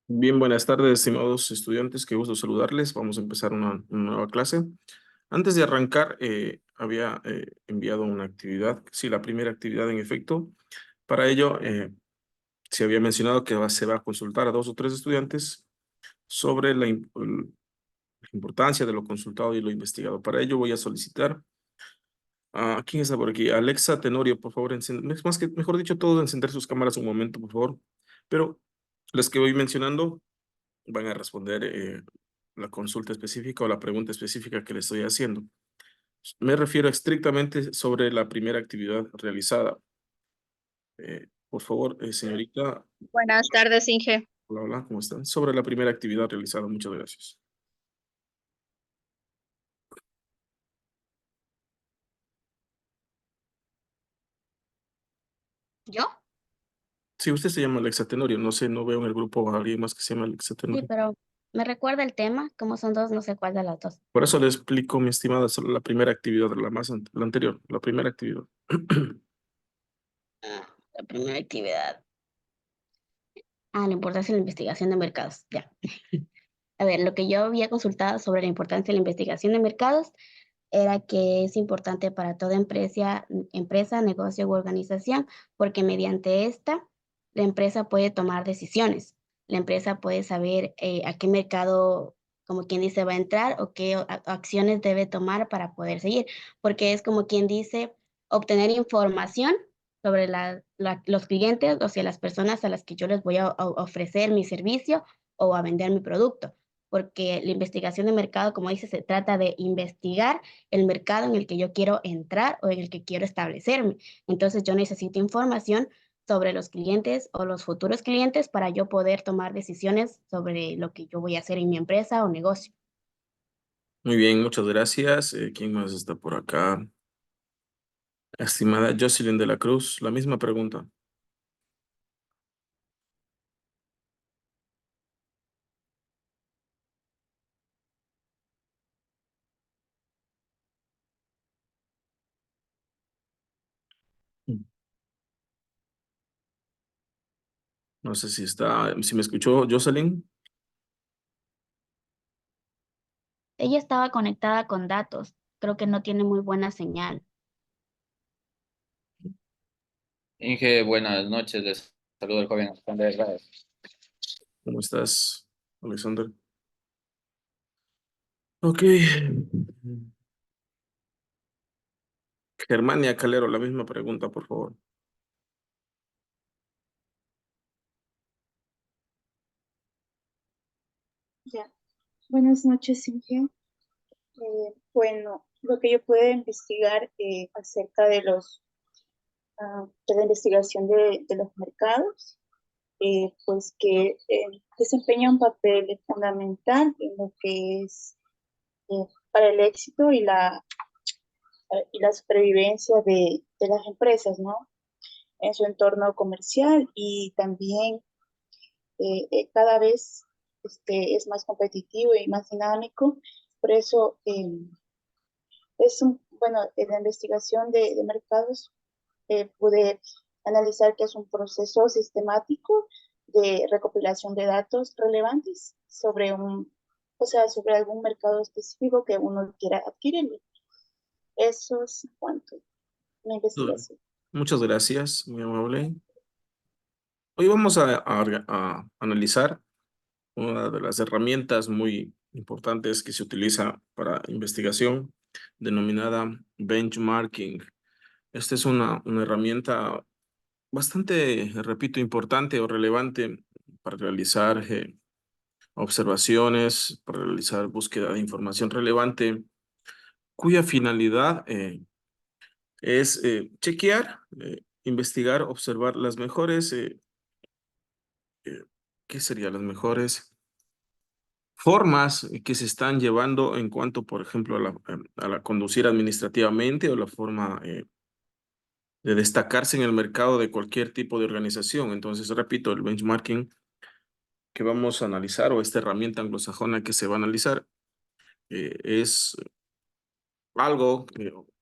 Bien, buenas tardes, estimados estudiantes. Qué gusto saludarles. Vamos a empezar una nueva clase. Antes de arrancar, había enviado una actividad, sí, la primera actividad en efecto. Para ello, se había mencionado que se va a consultar a 2 o 3 estudiantes sobre la importancia de lo consultado y lo investigado. Para ello, voy a solicitar a ¿quién está por aquí? Alexa Tenorio, por favor, mejor dicho, todos encender sus cámaras un momento, por favor. Pero las que voy mencionando van a responder la consulta específica o la pregunta específica que le estoy haciendo. Me refiero estrictamente sobre la primera actividad realizada. Por favor, señorita, Buenas tardes, Inge. hola, hola, ¿cómo están? Sobre la primera actividad realizada, muchas gracias. ¿Yo? Si usted se llama Alexa Tenorio, no sé, no veo en el grupo a alguien más que se llama Alexa Sí, Tenorio. pero me recuerda el tema, como son dos, no sé cuál de las dos. Por eso le explico, mi estimada, sobre la primera actividad, la anterior, la primera actividad. La primera actividad. La importancia de la investigación de mercados. Ya. A ver, lo que yo había consultado sobre la importancia de la investigación de mercados era que es importante para toda empresa, negocio u organización, porque mediante esta, la empresa puede tomar decisiones. La empresa puede saber a qué mercado, como quien dice, va a entrar o qué acciones debe tomar para poder seguir, porque es como quien dice, obtener información sobre los clientes, o sea, las personas a las que yo les voy a ofrecer mi servicio o a vender mi producto, porque la investigación de mercado, como dice, se trata de investigar el mercado en el que yo quiero entrar o en el que quiero establecerme. Entonces, yo necesito información sobre los clientes o los futuros clientes para yo poder tomar decisiones sobre lo que yo voy a hacer en mi empresa o negocio. Muy bien, muchas gracias. ¿Quién más está por acá? Estimada Jocelyn de la Cruz, la misma pregunta. No sé si me escuchó Jocelyn. Ella estaba conectada con datos. Creo que no tiene muy buena señal. Inge, buenas noches, les saludo el joven Alexander Herrera. ¿Cómo estás, Alexander? Ok. Germania Calero, la misma pregunta, por favor. Ya, buenas noches, Inge. Bueno, lo que yo puedo investigar acerca de de la investigación de los mercados, pues que desempeña un papel fundamental en lo que es para el éxito y la supervivencia de las empresas, ¿no? En su entorno comercial y también cada vez es más competitivo y más dinámico. Por eso, bueno, en la investigación de mercados pude analizar que es un proceso sistemático de recopilación de datos relevantes sobre o sea, sobre algún mercado específico que uno quiera adquirir. Eso es en cuanto a la Mm. investigación. Muchas gracias, muy amable. Hoy vamos a analizar una de las herramientas muy importantes que se utiliza para investigación, denominada benchmarking. Esta es una herramienta bastante, repito, importante o relevante para realizar observaciones, para realizar búsqueda de información relevante, cuya finalidad es chequear, investigar, observar las mejores, ¿qué serían las mejores formas que se están llevando en cuanto, por ejemplo, a la conducir administrativamente o la forma de destacarse en el mercado de cualquier tipo de organización? Entonces, repito, el benchmarking que vamos a analizar o esta herramienta anglosajona que se va a analizar es algo,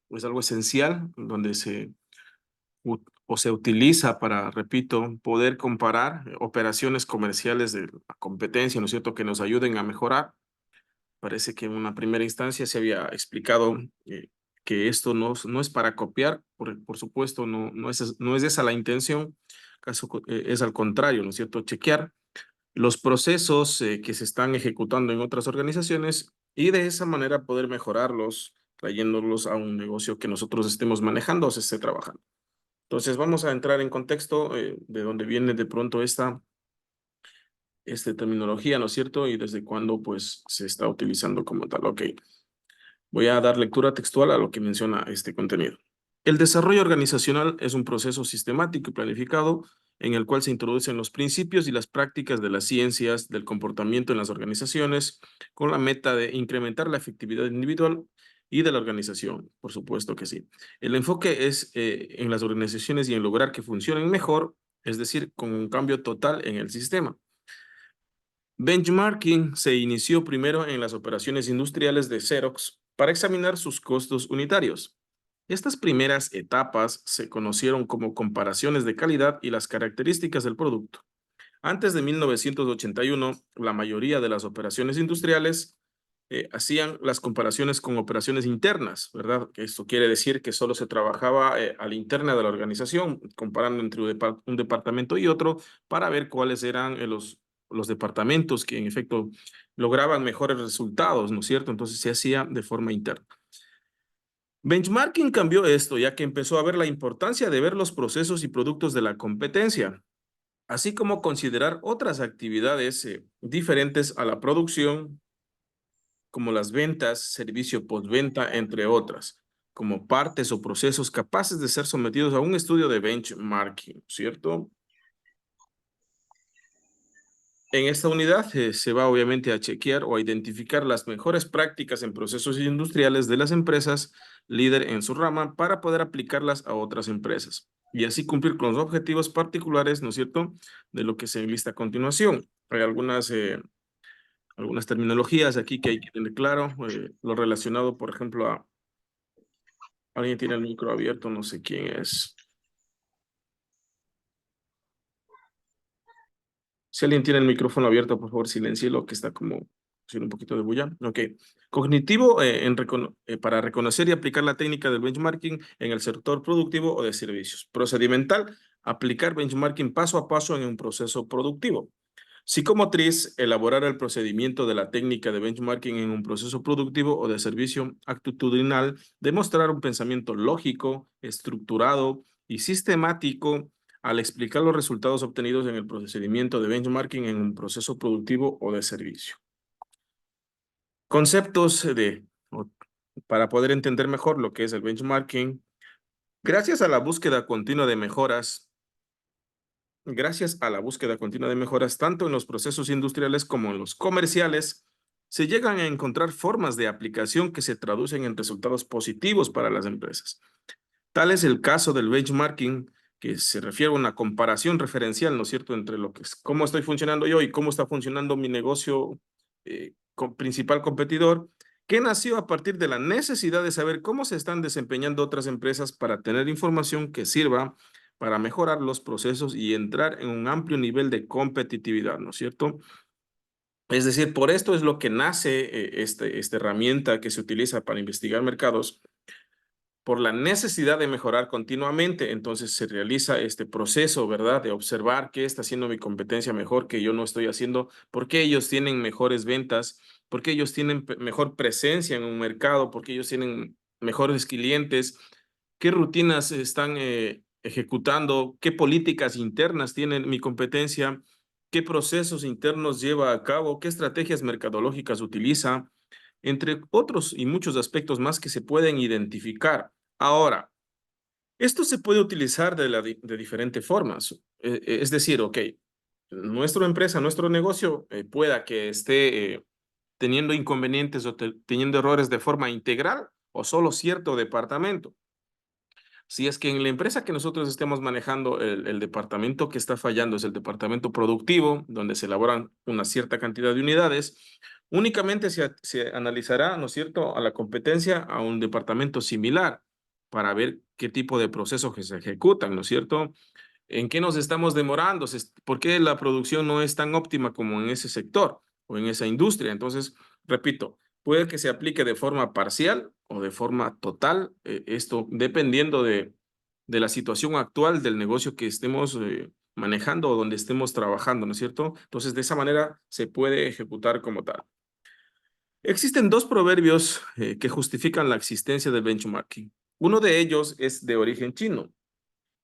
es algo esencial donde se o se utiliza para, repito, poder comparar operaciones comerciales de la competencia, ¿no es cierto?, que nos ayuden a mejorar. Parece que en una primera instancia se había explicado que esto no es para copiar, por supuesto, no es esa la intención, es al contrario, ¿no es cierto?, chequear los procesos que se están ejecutando en otras organizaciones y de esa manera poder mejorarlos, trayéndolos a un negocio que nosotros estemos manejando o se esté trabajando. Entonces vamos a entrar en contexto de dónde viene de pronto esta terminología, ¿no es cierto? Y desde cuándo pues se está utilizando como tal. Ok, voy a dar lectura textual a lo que menciona este contenido. El desarrollo organizacional es un proceso sistemático y planificado en el cual se introducen los principios y las prácticas de las ciencias del comportamiento en las organizaciones con la meta de incrementar la efectividad individual y de la organización, por supuesto que sí. El enfoque es en las organizaciones y en lograr que funcionen mejor, es decir, con un cambio total en el sistema. Benchmarking se inició primero en las operaciones industriales de Xerox para examinar sus costos unitarios. Estas primeras etapas se conocieron como comparaciones de calidad y las características del producto. Antes de 1981, la mayoría de las operaciones industriales hacían las comparaciones con operaciones internas, ¿verdad? Esto quiere decir que solo se trabajaba a la interna de la organización, comparando entre un departamento y otro para ver cuáles eran los departamentos que en efecto lograban mejores resultados, ¿no es cierto? Entonces se hacía de forma interna. Benchmarking cambió esto, ya que empezó a ver la importancia de ver los procesos y productos de la competencia, así como considerar otras actividades diferentes a la producción, como las ventas, servicio postventa, entre otras, como partes o procesos capaces de ser sometidos a un estudio de benchmarking, ¿cierto? En esta unidad se va obviamente a chequear o a identificar las mejores prácticas en procesos industriales de las empresas líder en su rama para poder aplicarlas a otras empresas y así cumplir con los objetivos particulares, ¿no es cierto?, de lo que se enlista a continuación. Hay algunas terminologías aquí que hay que tener claro, lo relacionado, por ejemplo, a alguien tiene el micro abierto, no sé quién es. Si alguien tiene el micrófono abierto, por favor, siléncielo, que está como haciendo un poquito de bulla. Ok. Cognitivo para reconocer y aplicar la técnica del benchmarking en el sector productivo o de servicios. Procedimental, aplicar benchmarking paso a paso en un proceso productivo. Psicomotriz, elaborar el procedimiento de la técnica de benchmarking en un proceso productivo o de servicio. Actitudinal, demostrar un pensamiento lógico, estructurado y sistemático al explicar los resultados obtenidos en el procedimiento de benchmarking en un proceso productivo o de servicio. Conceptos para poder entender mejor lo que es el benchmarking. Gracias a la búsqueda continua de mejoras, tanto en los procesos industriales como en los comerciales, se llegan a encontrar formas de aplicación que se traducen en resultados positivos para las empresas. Tal es el caso del benchmarking, que se refiere a una comparación referencial, ¿no es cierto?, entre cómo estoy funcionando yo y cómo está funcionando mi negocio principal competidor, que nació a partir de la necesidad de saber cómo se están desempeñando otras empresas para tener información que sirva para mejorar los procesos y entrar en un amplio nivel de competitividad, ¿no es cierto? Es decir, por esto es lo que nace esta herramienta que se utiliza para investigar mercados, por la necesidad de mejorar continuamente. Entonces se realiza este proceso, ¿verdad?, de observar qué está haciendo mi competencia mejor que yo no estoy haciendo, por qué ellos tienen mejores ventas, por qué ellos tienen mejor presencia en un mercado, por qué ellos tienen mejores clientes, qué rutinas están ejecutando, qué políticas internas tiene mi competencia, qué procesos internos lleva a cabo, qué estrategias mercadológicas utiliza, entre otros y muchos aspectos más que se pueden identificar. Ahora, esto se puede utilizar de diferentes formas. Es decir, ok, nuestra empresa, nuestro negocio pueda que esté teniendo inconvenientes o teniendo errores de forma integral o solo cierto departamento. Si es que en la empresa que nosotros estemos manejando, el departamento que está fallando es el departamento productivo, donde se elaboran una cierta cantidad de unidades, únicamente se analizará, ¿no es cierto?, a la competencia a un departamento similar para ver qué tipo de procesos que se ejecutan, ¿no es cierto? ¿En qué nos estamos demorando? ¿Por qué la producción no es tan óptima como en ese sector o en esa industria? Entonces, repito, puede que se aplique de forma parcial o de forma total, esto dependiendo de la situación actual del negocio que estemos manejando o donde estemos trabajando, ¿no es cierto? Entonces, de esa manera se puede ejecutar como tal. Existen dos proverbios que justifican la existencia del benchmarking. Uno de ellos es de origen chino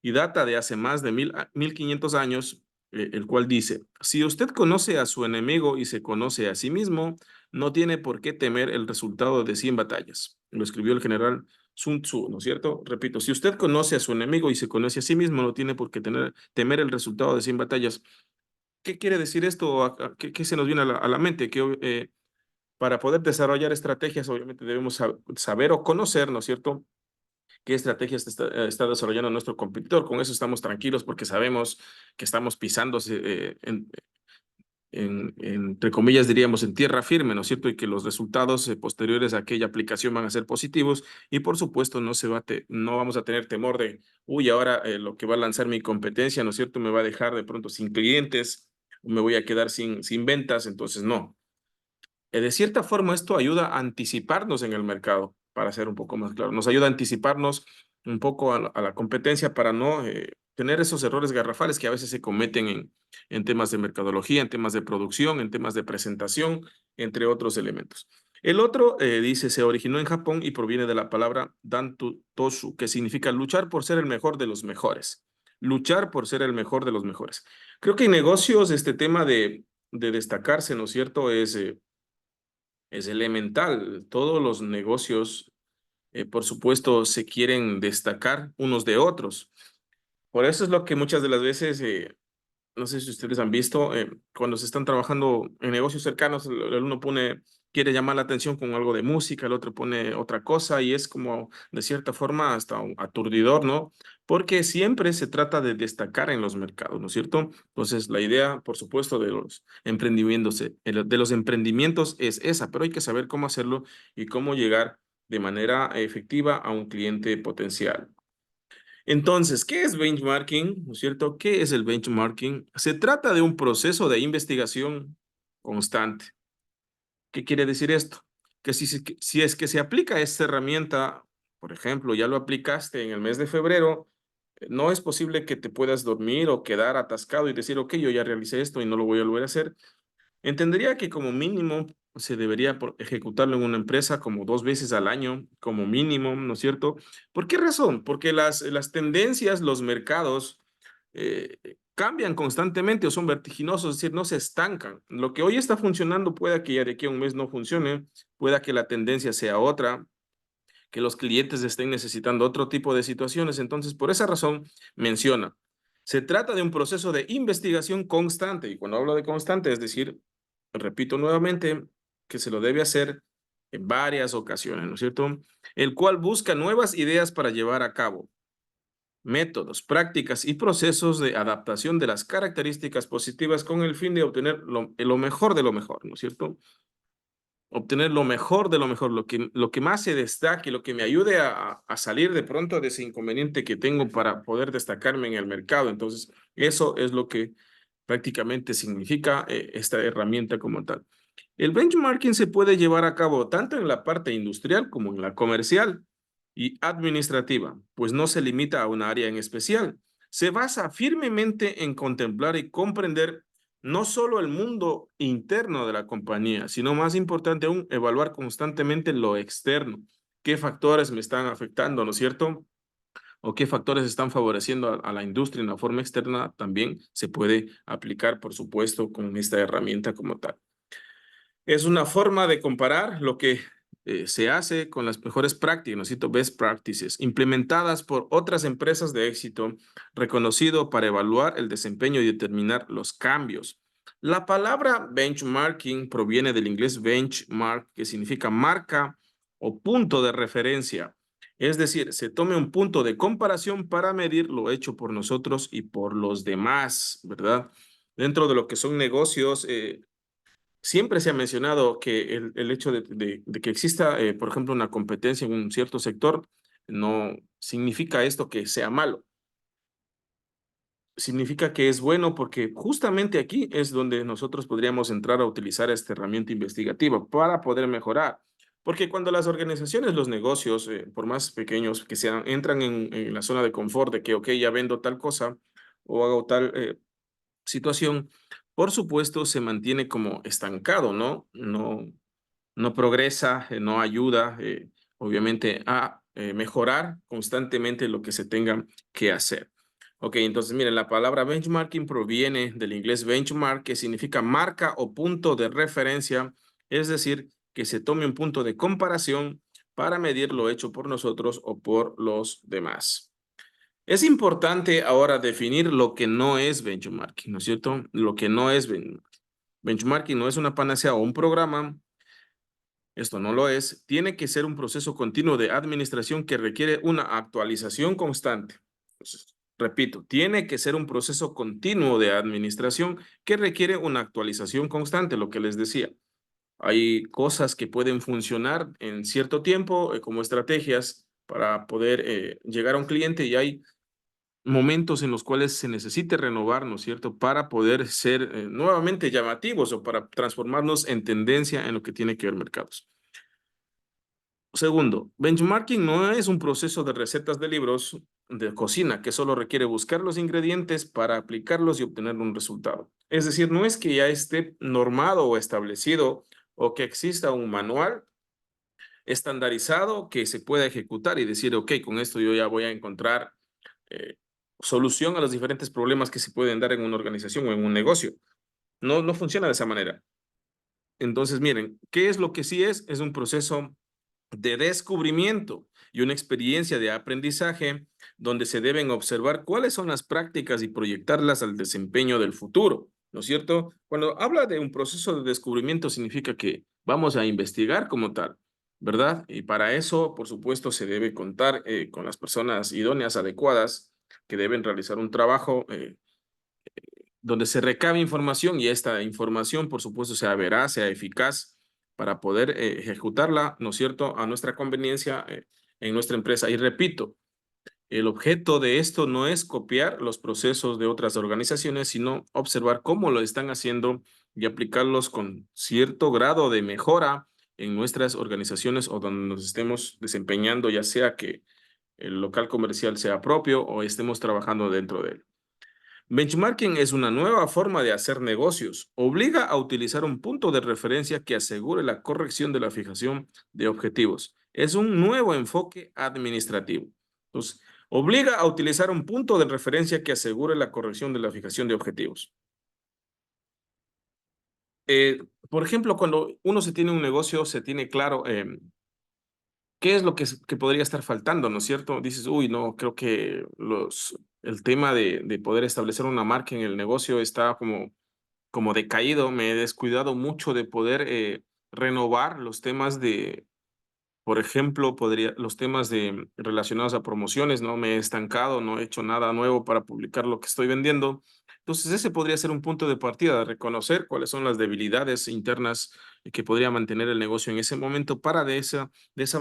y data de hace más de 1500 años, el cual dice, si usted conoce a su enemigo y se conoce a sí mismo, no tiene por qué temer el resultado de 100 batallas. Lo escribió el general Sun Tzu, ¿no es cierto? Repito, si usted conoce a su enemigo y se conoce a sí mismo, no tiene por qué temer el resultado de 100 batallas. ¿Qué quiere decir esto? ¿Qué se nos viene a la mente? Que para poder desarrollar estrategias, obviamente debemos saber o conocer, ¿no es cierto?, qué estrategias está desarrollando nuestro competidor. Con eso estamos tranquilos porque sabemos que estamos pisando, entre comillas, diríamos, en tierra firme, ¿no es cierto? Y que los resultados posteriores a aquella aplicación van a ser positivos y, por supuesto, no vamos a tener temor de, uy, ahora lo que va a lanzar mi competencia, ¿no es cierto?, me va a dejar de pronto sin clientes, me voy a quedar sin ventas. Entonces, no. De cierta forma, esto ayuda a anticiparnos en el mercado, para ser un poco más claro. Nos ayuda a anticiparnos un poco a la competencia para no tener esos errores garrafales que a veces se cometen en temas de mercadología, en temas de producción, en temas de presentación, entre otros elementos. El otro, dice, se originó en Japón y proviene de la palabra dantu toshu, que significa luchar por ser el mejor de los mejores. Luchar por ser el mejor de los mejores. Creo que en negocios este tema de destacarse, ¿no es cierto?, es elemental. Todos los negocios, por supuesto, se quieren destacar unos de otros. Por eso es lo que muchas de las veces, no sé si ustedes han visto, cuando se están trabajando en negocios cercanos, el uno quiere llamar la atención con algo de música, el otro pone otra cosa y es como, de cierta forma, hasta aturdidor, ¿no? Porque siempre se trata de destacar en los mercados, ¿no es cierto? Entonces, la idea, por supuesto, de los emprendimientos es esa, pero hay que saber cómo hacerlo y cómo llegar de manera efectiva a un cliente potencial. Entonces, ¿qué es benchmarking? ¿No es cierto? ¿Qué es el benchmarking? Se trata de un proceso de investigación constante. ¿Qué quiere decir esto? Que si es que se aplica esta herramienta, por ejemplo, ya lo aplicaste en el mes de febrero, no es posible que te puedas dormir o quedar atascado y decir, ok, yo ya realicé esto y no lo voy a volver a hacer. Entendería que como mínimo se debería ejecutarlo en una empresa como 2 veces al año, como mínimo, ¿no es cierto? ¿Por qué razón? Porque las tendencias, los mercados cambian constantemente o son vertiginosos, es decir, no se estancan. Lo que hoy está funcionando pueda que ya de aquí a un mes no funcione, pueda que la tendencia sea otra, que los clientes estén necesitando otro tipo de situaciones. Entonces, por esa razón, menciona, se trata de un proceso de investigación constante. Y cuando hablo de constante, es decir, repito nuevamente, que se lo debe hacer en varias ocasiones, ¿no es cierto? El cual busca nuevas ideas para llevar a cabo métodos, prácticas y procesos de adaptación de las características positivas con el fin de obtener lo mejor de lo mejor, ¿no es cierto? Obtener lo mejor de lo mejor, lo que más se destaque, lo que me ayude a salir de pronto de ese inconveniente que tengo para poder destacarme en el mercado. Entonces, eso es lo que prácticamente significa esta herramienta como tal. El benchmarking se puede llevar a cabo tanto en la parte industrial como en la comercial y administrativa, pues no se limita a una área en especial. Se basa firmemente en contemplar y comprender no solo el mundo interno de la compañía, sino más importante aún, evaluar constantemente lo externo. ¿Qué factores me están afectando, no es cierto? O qué factores están favoreciendo a la industria en la forma externa, también se puede aplicar, por supuesto, con esta herramienta como tal. Es una forma de comparar lo que se hace con las mejores prácticas, ¿no es cierto? Best practices, implementadas por otras empresas de éxito, reconocido para evaluar el desempeño y determinar los cambios. La palabra benchmarking proviene del inglés benchmark, que significa marca o punto de referencia. Es decir, se tome un punto de comparación para medir lo hecho por nosotros y por los demás, ¿verdad? Dentro de lo que son negocios, siempre se ha mencionado que el hecho de que exista, por ejemplo, una competencia en un cierto sector, no significa esto que sea malo. Significa que es bueno porque justamente aquí es donde nosotros podríamos entrar a utilizar esta herramienta investigativa para poder mejorar. Porque cuando las organizaciones, los negocios, por más pequeños que sean, entran en la zona de confort de que, ok, ya vendo tal cosa o hago tal situación, por supuesto se mantiene como estancado, ¿no? No progresa, no ayuda, obviamente, a mejorar constantemente lo que se tenga que hacer. Ok, entonces miren, la palabra benchmarking proviene del inglés benchmark, que significa marca o punto de referencia, es decir, que se tome un punto de comparación para medir lo hecho por nosotros o por los demás. Es importante ahora definir lo que no es benchmarking, ¿no es cierto? Lo que no es benchmarking no es una panacea o un programa. Esto no lo es. Tiene que ser un proceso continuo de administración que requiere una actualización constante. Entonces, repito, tiene que ser un proceso continuo de administración que requiere una actualización constante, lo que les decía. Hay cosas que pueden funcionar en cierto tiempo como estrategias para poder llegar a un cliente y hay momentos en los cuales se necesite renovar, ¿no es cierto?, para poder ser nuevamente llamativos o para transformarnos en tendencia en lo que tiene que ver mercados. Segundo, benchmarking no es un proceso de recetas de libros de cocina que solo requiere buscar los ingredientes para aplicarlos y obtener un resultado. Es decir, no es que ya esté normado o establecido o que exista un manual estandarizado que se pueda ejecutar y decir, ok, con esto yo ya voy a encontrar eh, solución a los diferentes problemas que se pueden dar en una organización o en un negocio. No funciona de esa manera. Entonces, miren, ¿qué es lo que sí es? Es un proceso de descubrimiento y una experiencia de aprendizaje donde se deben observar cuáles son las prácticas y proyectarlas al desempeño del futuro, ¿no es cierto? Cuando habla de un proceso de descubrimiento significa que vamos a investigar como tal, ¿verdad? Y para eso, por supuesto, se debe contar con las personas idóneas, adecuadas, que deben realizar un trabajo donde se recabe información y esta información, por supuesto, sea veraz, sea eficaz para poder ejecutarla, ¿no es cierto?, a nuestra conveniencia en nuestra empresa. Y repito, el objeto de esto no es copiar los procesos de otras organizaciones, sino observar cómo lo están haciendo y aplicarlos con cierto grado de mejora en nuestras organizaciones o donde nos estemos desempeñando, ya sea que el local comercial sea propio o estemos trabajando dentro de él. Benchmarking es una nueva forma de hacer negocios. Obliga a utilizar un punto de referencia que asegure la corrección de la fijación de objetivos. Es un nuevo enfoque administrativo. Entonces, obliga a utilizar un punto de referencia que asegure la corrección de la fijación de objetivos. Por ejemplo, cuando uno se tiene un negocio, se tiene claro qué es lo que podría estar faltando, ¿no es cierto? Dices, uy, no, creo que el tema de poder establecer una marca en el negocio está como decaído, me he descuidado mucho de poder renovar los temas de, por ejemplo, los temas relacionados a promociones, ¿no? Me he estancado, no he hecho nada nuevo para publicar lo que estoy vendiendo. Entonces, ese podría ser un punto de partida, reconocer cuáles son las debilidades internas que podría mantener el negocio en ese momento para de esa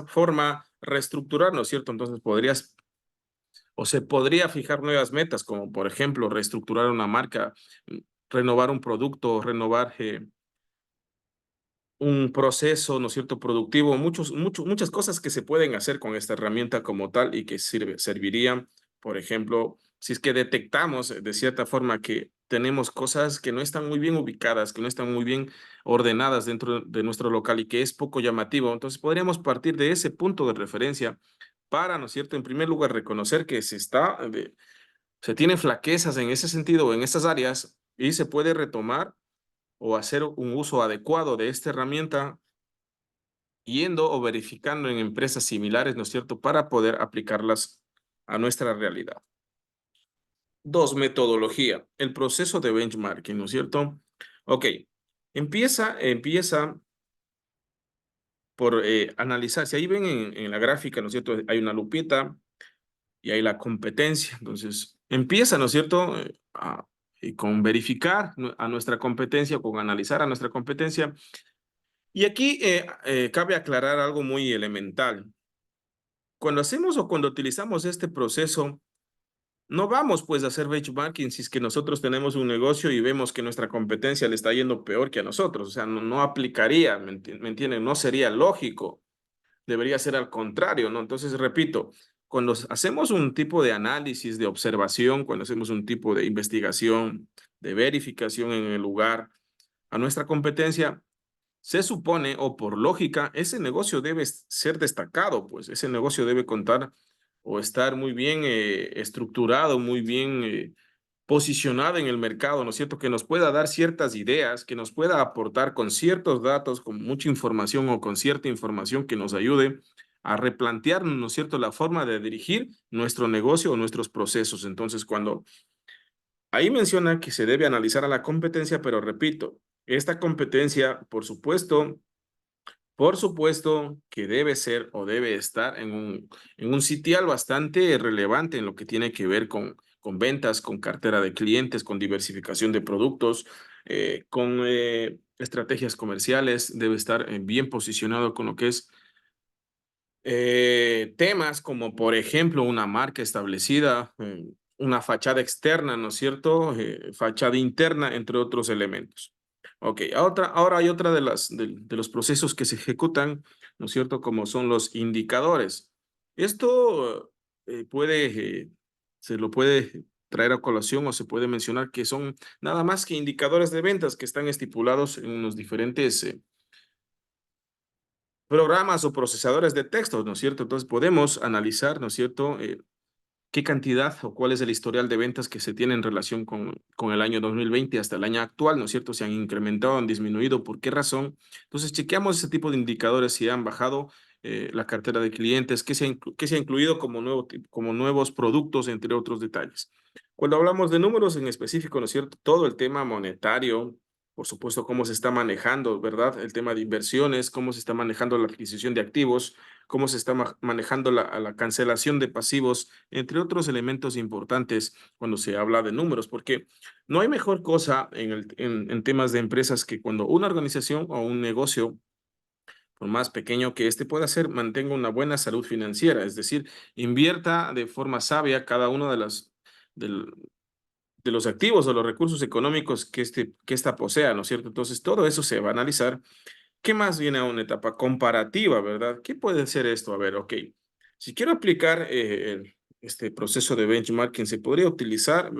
forma reestructurar, ¿no es cierto? Entonces, se podría fijar nuevas metas, como por ejemplo, reestructurar una marca, renovar un producto, renovar un proceso, ¿no es cierto?, productivo, muchas cosas que se pueden hacer con esta herramienta como tal y que servirían, por ejemplo, si es que detectamos de cierta forma que tenemos cosas que no están muy bien ubicadas, que no están muy bien ordenadas dentro de nuestro local y que es poco llamativo, entonces podríamos partir de ese punto de referencia para, ¿no es cierto?, en primer lugar, reconocer que se tienen flaquezas en ese sentido o en esas áreas y se puede retomar o hacer un uso adecuado de esta herramienta yendo o verificando en empresas similares, ¿no es cierto?, para poder aplicarlas a nuestra realidad. Dos, metodología, el proceso de benchmarking, ¿no es cierto? Ok, empieza por analizar, si ahí ven en la gráfica, ¿no es cierto?, hay una lupita y hay la competencia, entonces empieza, ¿no es cierto?, con verificar a nuestra competencia, con analizar a nuestra competencia. Y aquí cabe aclarar algo muy elemental. cuando hacemos o cuando utilizamos este proceso, no vamos pues a hacer benchmarking si es que nosotros tenemos un negocio y vemos que nuestra competencia le está yendo peor que a nosotros. O sea, no aplicaría, ¿me entienden? No sería lógico. Debería ser al contrario, ¿no? Entonces, repito, cuando hacemos un tipo de análisis, de observación, cuando hacemos un tipo de investigación, de verificación en el lugar, a nuestra competencia, se supone, o por lógica, ese negocio debe ser destacado, pues ese negocio debe contar o estar muy bien estructurado, muy bien posicionado en el mercado, ¿no es cierto? Que nos pueda dar ciertas ideas, que nos pueda aportar con ciertos datos, con mucha información o con cierta información que nos ayude a replantearnos, ¿no es cierto?, la forma de dirigir nuestro negocio o nuestros procesos. Entonces, cuando ahí menciona que se debe analizar a la competencia, pero repito, esta competencia, por supuesto que debe ser o debe estar en un sitial bastante relevante en lo que tiene que ver con ventas, con cartera de clientes, con diversificación de productos, con estrategias comerciales, debe estar bien posicionado con lo que es temas como, por ejemplo, una marca establecida, una fachada externa, ¿no es cierto? Fachada interna, entre otros elementos. Ok, ahora hay otra de los procesos que se ejecutan, ¿no es cierto? Como son los indicadores. Esto se lo puede traer a colación o se puede mencionar que son nada más que indicadores de ventas que están estipulados en unos diferentes programas o procesadores de textos, ¿no es cierto? Entonces podemos analizar, ¿no es cierto? ¿Qué cantidad o cuál es el historial de ventas que se tiene en relación con el año 2020 hasta el año actual, ¿no es cierto? ¿Se han incrementado, han disminuido? ¿Por qué razón? Entonces chequeamos ese tipo de indicadores, si han bajado la cartera de clientes, qué se ha incluido como nuevos productos, entre otros detalles. Cuando hablamos de números en específico, ¿no es cierto? Todo el tema monetario, por supuesto, cómo se está manejando, ¿verdad? El tema de inversiones, cómo se está manejando la adquisición de activos, cómo se está manejando la cancelación de pasivos, entre otros elementos importantes cuando se habla de números, porque no hay mejor cosa en temas de empresas que cuando una organización o un negocio, por más pequeño que este pueda ser, mantenga una buena salud financiera, es decir, invierta de forma sabia cada uno del- de los activos o los recursos económicos que esta posea, ¿no es cierto? Entonces, todo eso se va a analizar. ¿Qué más viene a una etapa comparativa, verdad? ¿Qué puede ser esto? A ver, ok. Si quiero aplicar este proceso de benchmarking, se podría utilizar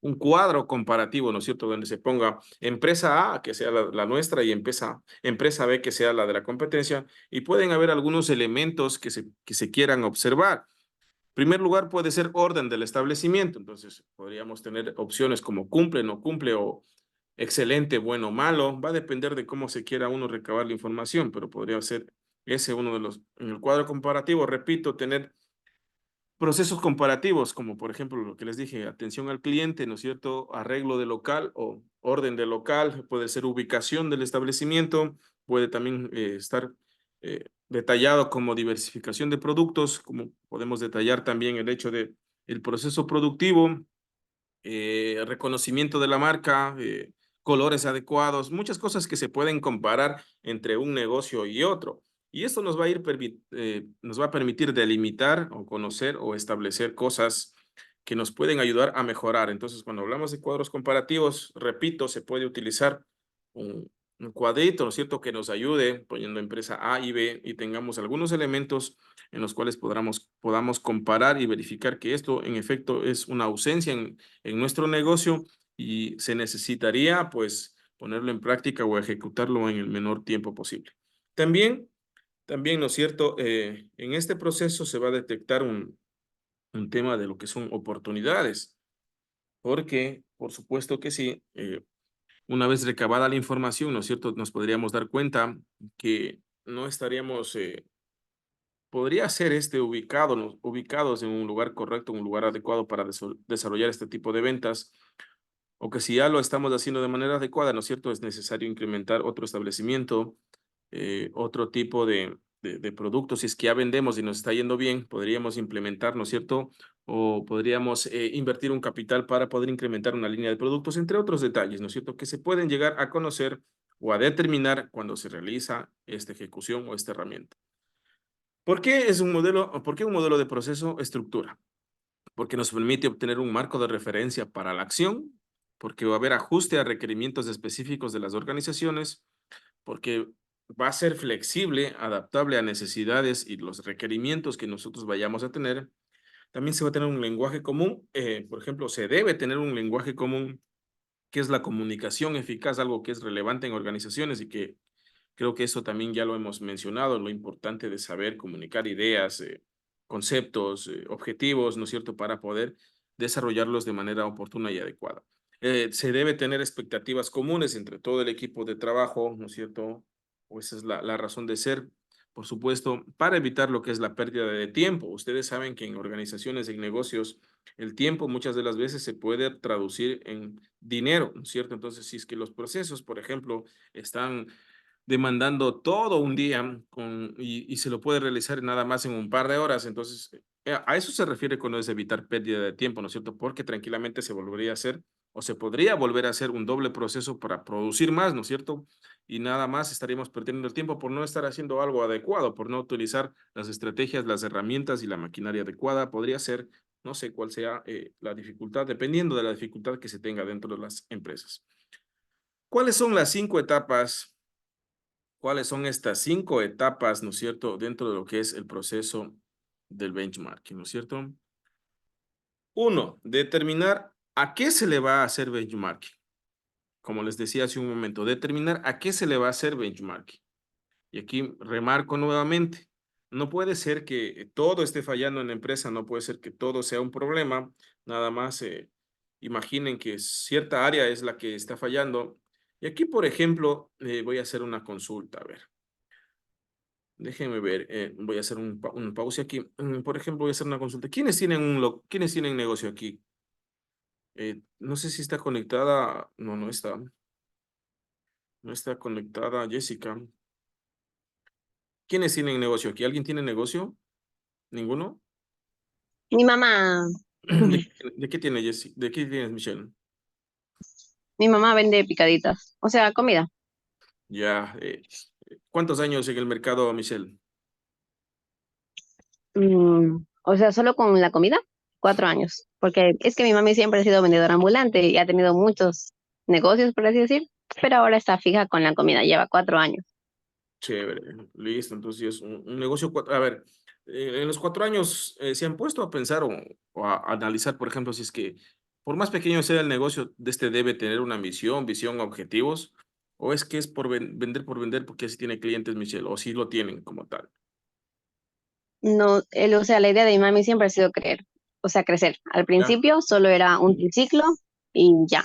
un cuadro comparativo, ¿no es cierto? Donde se ponga empresa A, que sea la nuestra, y empresa B, que sea la de la competencia, y pueden haber algunos elementos que se quieran observar. En primer lugar, puede ser orden del establecimiento. Entonces, podríamos tener opciones como cumple, no cumple o excelente, bueno, malo. Va a depender de cómo se quiera uno recabar la información, pero podría ser ese uno de los. En el cuadro comparativo, repito, tener procesos comparativos, como por ejemplo lo que les dije, atención al cliente, ¿no es cierto? Arreglo de local o orden de local, puede ser ubicación del establecimiento, puede también estar detallado como diversificación de productos, como podemos detallar también el hecho de el proceso productivo, reconocimiento de la marca, colores adecuados, muchas cosas que se pueden comparar entre un negocio y otro. Y esto nos va a nos va a permitir delimitar o conocer o establecer cosas que nos pueden ayudar a mejorar. Entonces, cuando hablamos de cuadros comparativos, repito, se puede utilizar un cuadrito, ¿no es cierto?, que nos ayude poniendo empresa A y B y tengamos algunos elementos en los cuales podamos comparar y verificar que esto en efecto es una ausencia en nuestro negocio y se necesitaría pues ponerlo en práctica o ejecutarlo en el menor tiempo posible. También, ¿no es cierto? En este proceso se va a detectar un tema de lo que son oportunidades, porque por supuesto que sí, una vez recabada la información, ¿no es cierto? Nos podríamos dar cuenta que no estaríamos, podría ser ubicados en un lugar correcto, en un lugar adecuado para desarrollar este tipo de ventas, o que si ya lo estamos haciendo de manera adecuada, ¿no es cierto? Es necesario incrementar otro establecimiento, otro tipo de productos. Si es que ya vendemos y nos está yendo bien, podríamos implementar, ¿no es cierto? O podríamos invertir un capital para poder incrementar una línea de productos, entre otros detalles, ¿no es cierto? Que se pueden llegar a conocer o a determinar cuando se realiza esta ejecución o esta herramienta. ¿Por qué es un modelo, por qué un modelo de proceso estructura? Porque nos permite obtener un marco de referencia para la acción, porque va a haber ajuste a requerimientos específicos de las organizaciones, porque va a ser flexible, adaptable a necesidades y los requerimientos que nosotros vayamos a tener. También se va a tener un lenguaje común, por ejemplo, se debe tener un lenguaje común, que es la comunicación eficaz, algo que es relevante en organizaciones y que creo que eso también ya lo hemos mencionado, lo importante de saber comunicar ideas, conceptos, objetivos, ¿no es cierto?, para poder desarrollarlos de manera oportuna y adecuada. Se debe tener expectativas comunes entre todo el equipo de trabajo, ¿no es cierto? O esa es la razón de ser, por supuesto, para evitar lo que es la pérdida de tiempo. Ustedes saben que en organizaciones, en negocios, el tiempo muchas de las veces se puede traducir en dinero, ¿no es cierto? Entonces, si es que los procesos, por ejemplo, están demandando todo un día y se lo puede realizar nada más en un par de horas. Entonces, a eso se refiere cuando es evitar pérdida de tiempo, ¿no es cierto? Porque tranquilamente se volvería a hacer o se podría volver a hacer un doble proceso para producir más, ¿no es cierto? Y nada más estaríamos perdiendo el tiempo por no estar haciendo algo adecuado, por no utilizar las estrategias, las herramientas y la maquinaria adecuada. Podría ser, no sé cuál sea la dificultad, dependiendo de la dificultad que se tenga dentro de las empresas. ¿Cuáles son las 5 etapas? ¿Cuáles son estas 5 etapas, no es cierto, dentro de lo que es el proceso del benchmarking, no es cierto? 1, determinar a qué se le va a hacer benchmarking. Como les decía hace un momento, determinar a qué se le va a hacer benchmarking. Y aquí remarco nuevamente, no puede ser que todo esté fallando en la empresa, no puede ser que todo sea un problema, nada más imaginen que cierta área es la que está fallando. Y aquí, por ejemplo, voy a hacer una consulta, a ver. Déjenme ver, voy a hacer un pause aquí. Por ejemplo, voy a hacer una consulta. ¿Quiénes tienen negocio aquí? No sé si está conectada. No, no está. No está conectada Jessica. ¿Quiénes tienen negocio aquí? ¿Alguien tiene negocio? ¿Ninguno? Mi mamá, ¿De qué tiene Jessica? ¿De qué tienes, Michelle? mi mamá vende picaditas, o sea, comida. Ya. ¿Cuántos años en el mercado, Michelle? O sea, solo con la comida, 4 años. Porque es que mi mami siempre ha sido vendedora ambulante y ha tenido muchos negocios, por así decir, pero ahora está fija con la comida, lleva 4 años. Chévere, listo. Entonces, un negocio. A ver, en los 4 años se han puesto a pensar o a analizar, por ejemplo, si es que, por más pequeño sea el negocio, de este debe tener una visión, objetivos, o es que es vender por vender porque así tiene clientes, Michelle, o si lo tienen como tal. No, o sea, la idea de mi mami siempre ha sido creer, o sea, crecer. Al ¿Ya? principio solo era un triciclo y ya.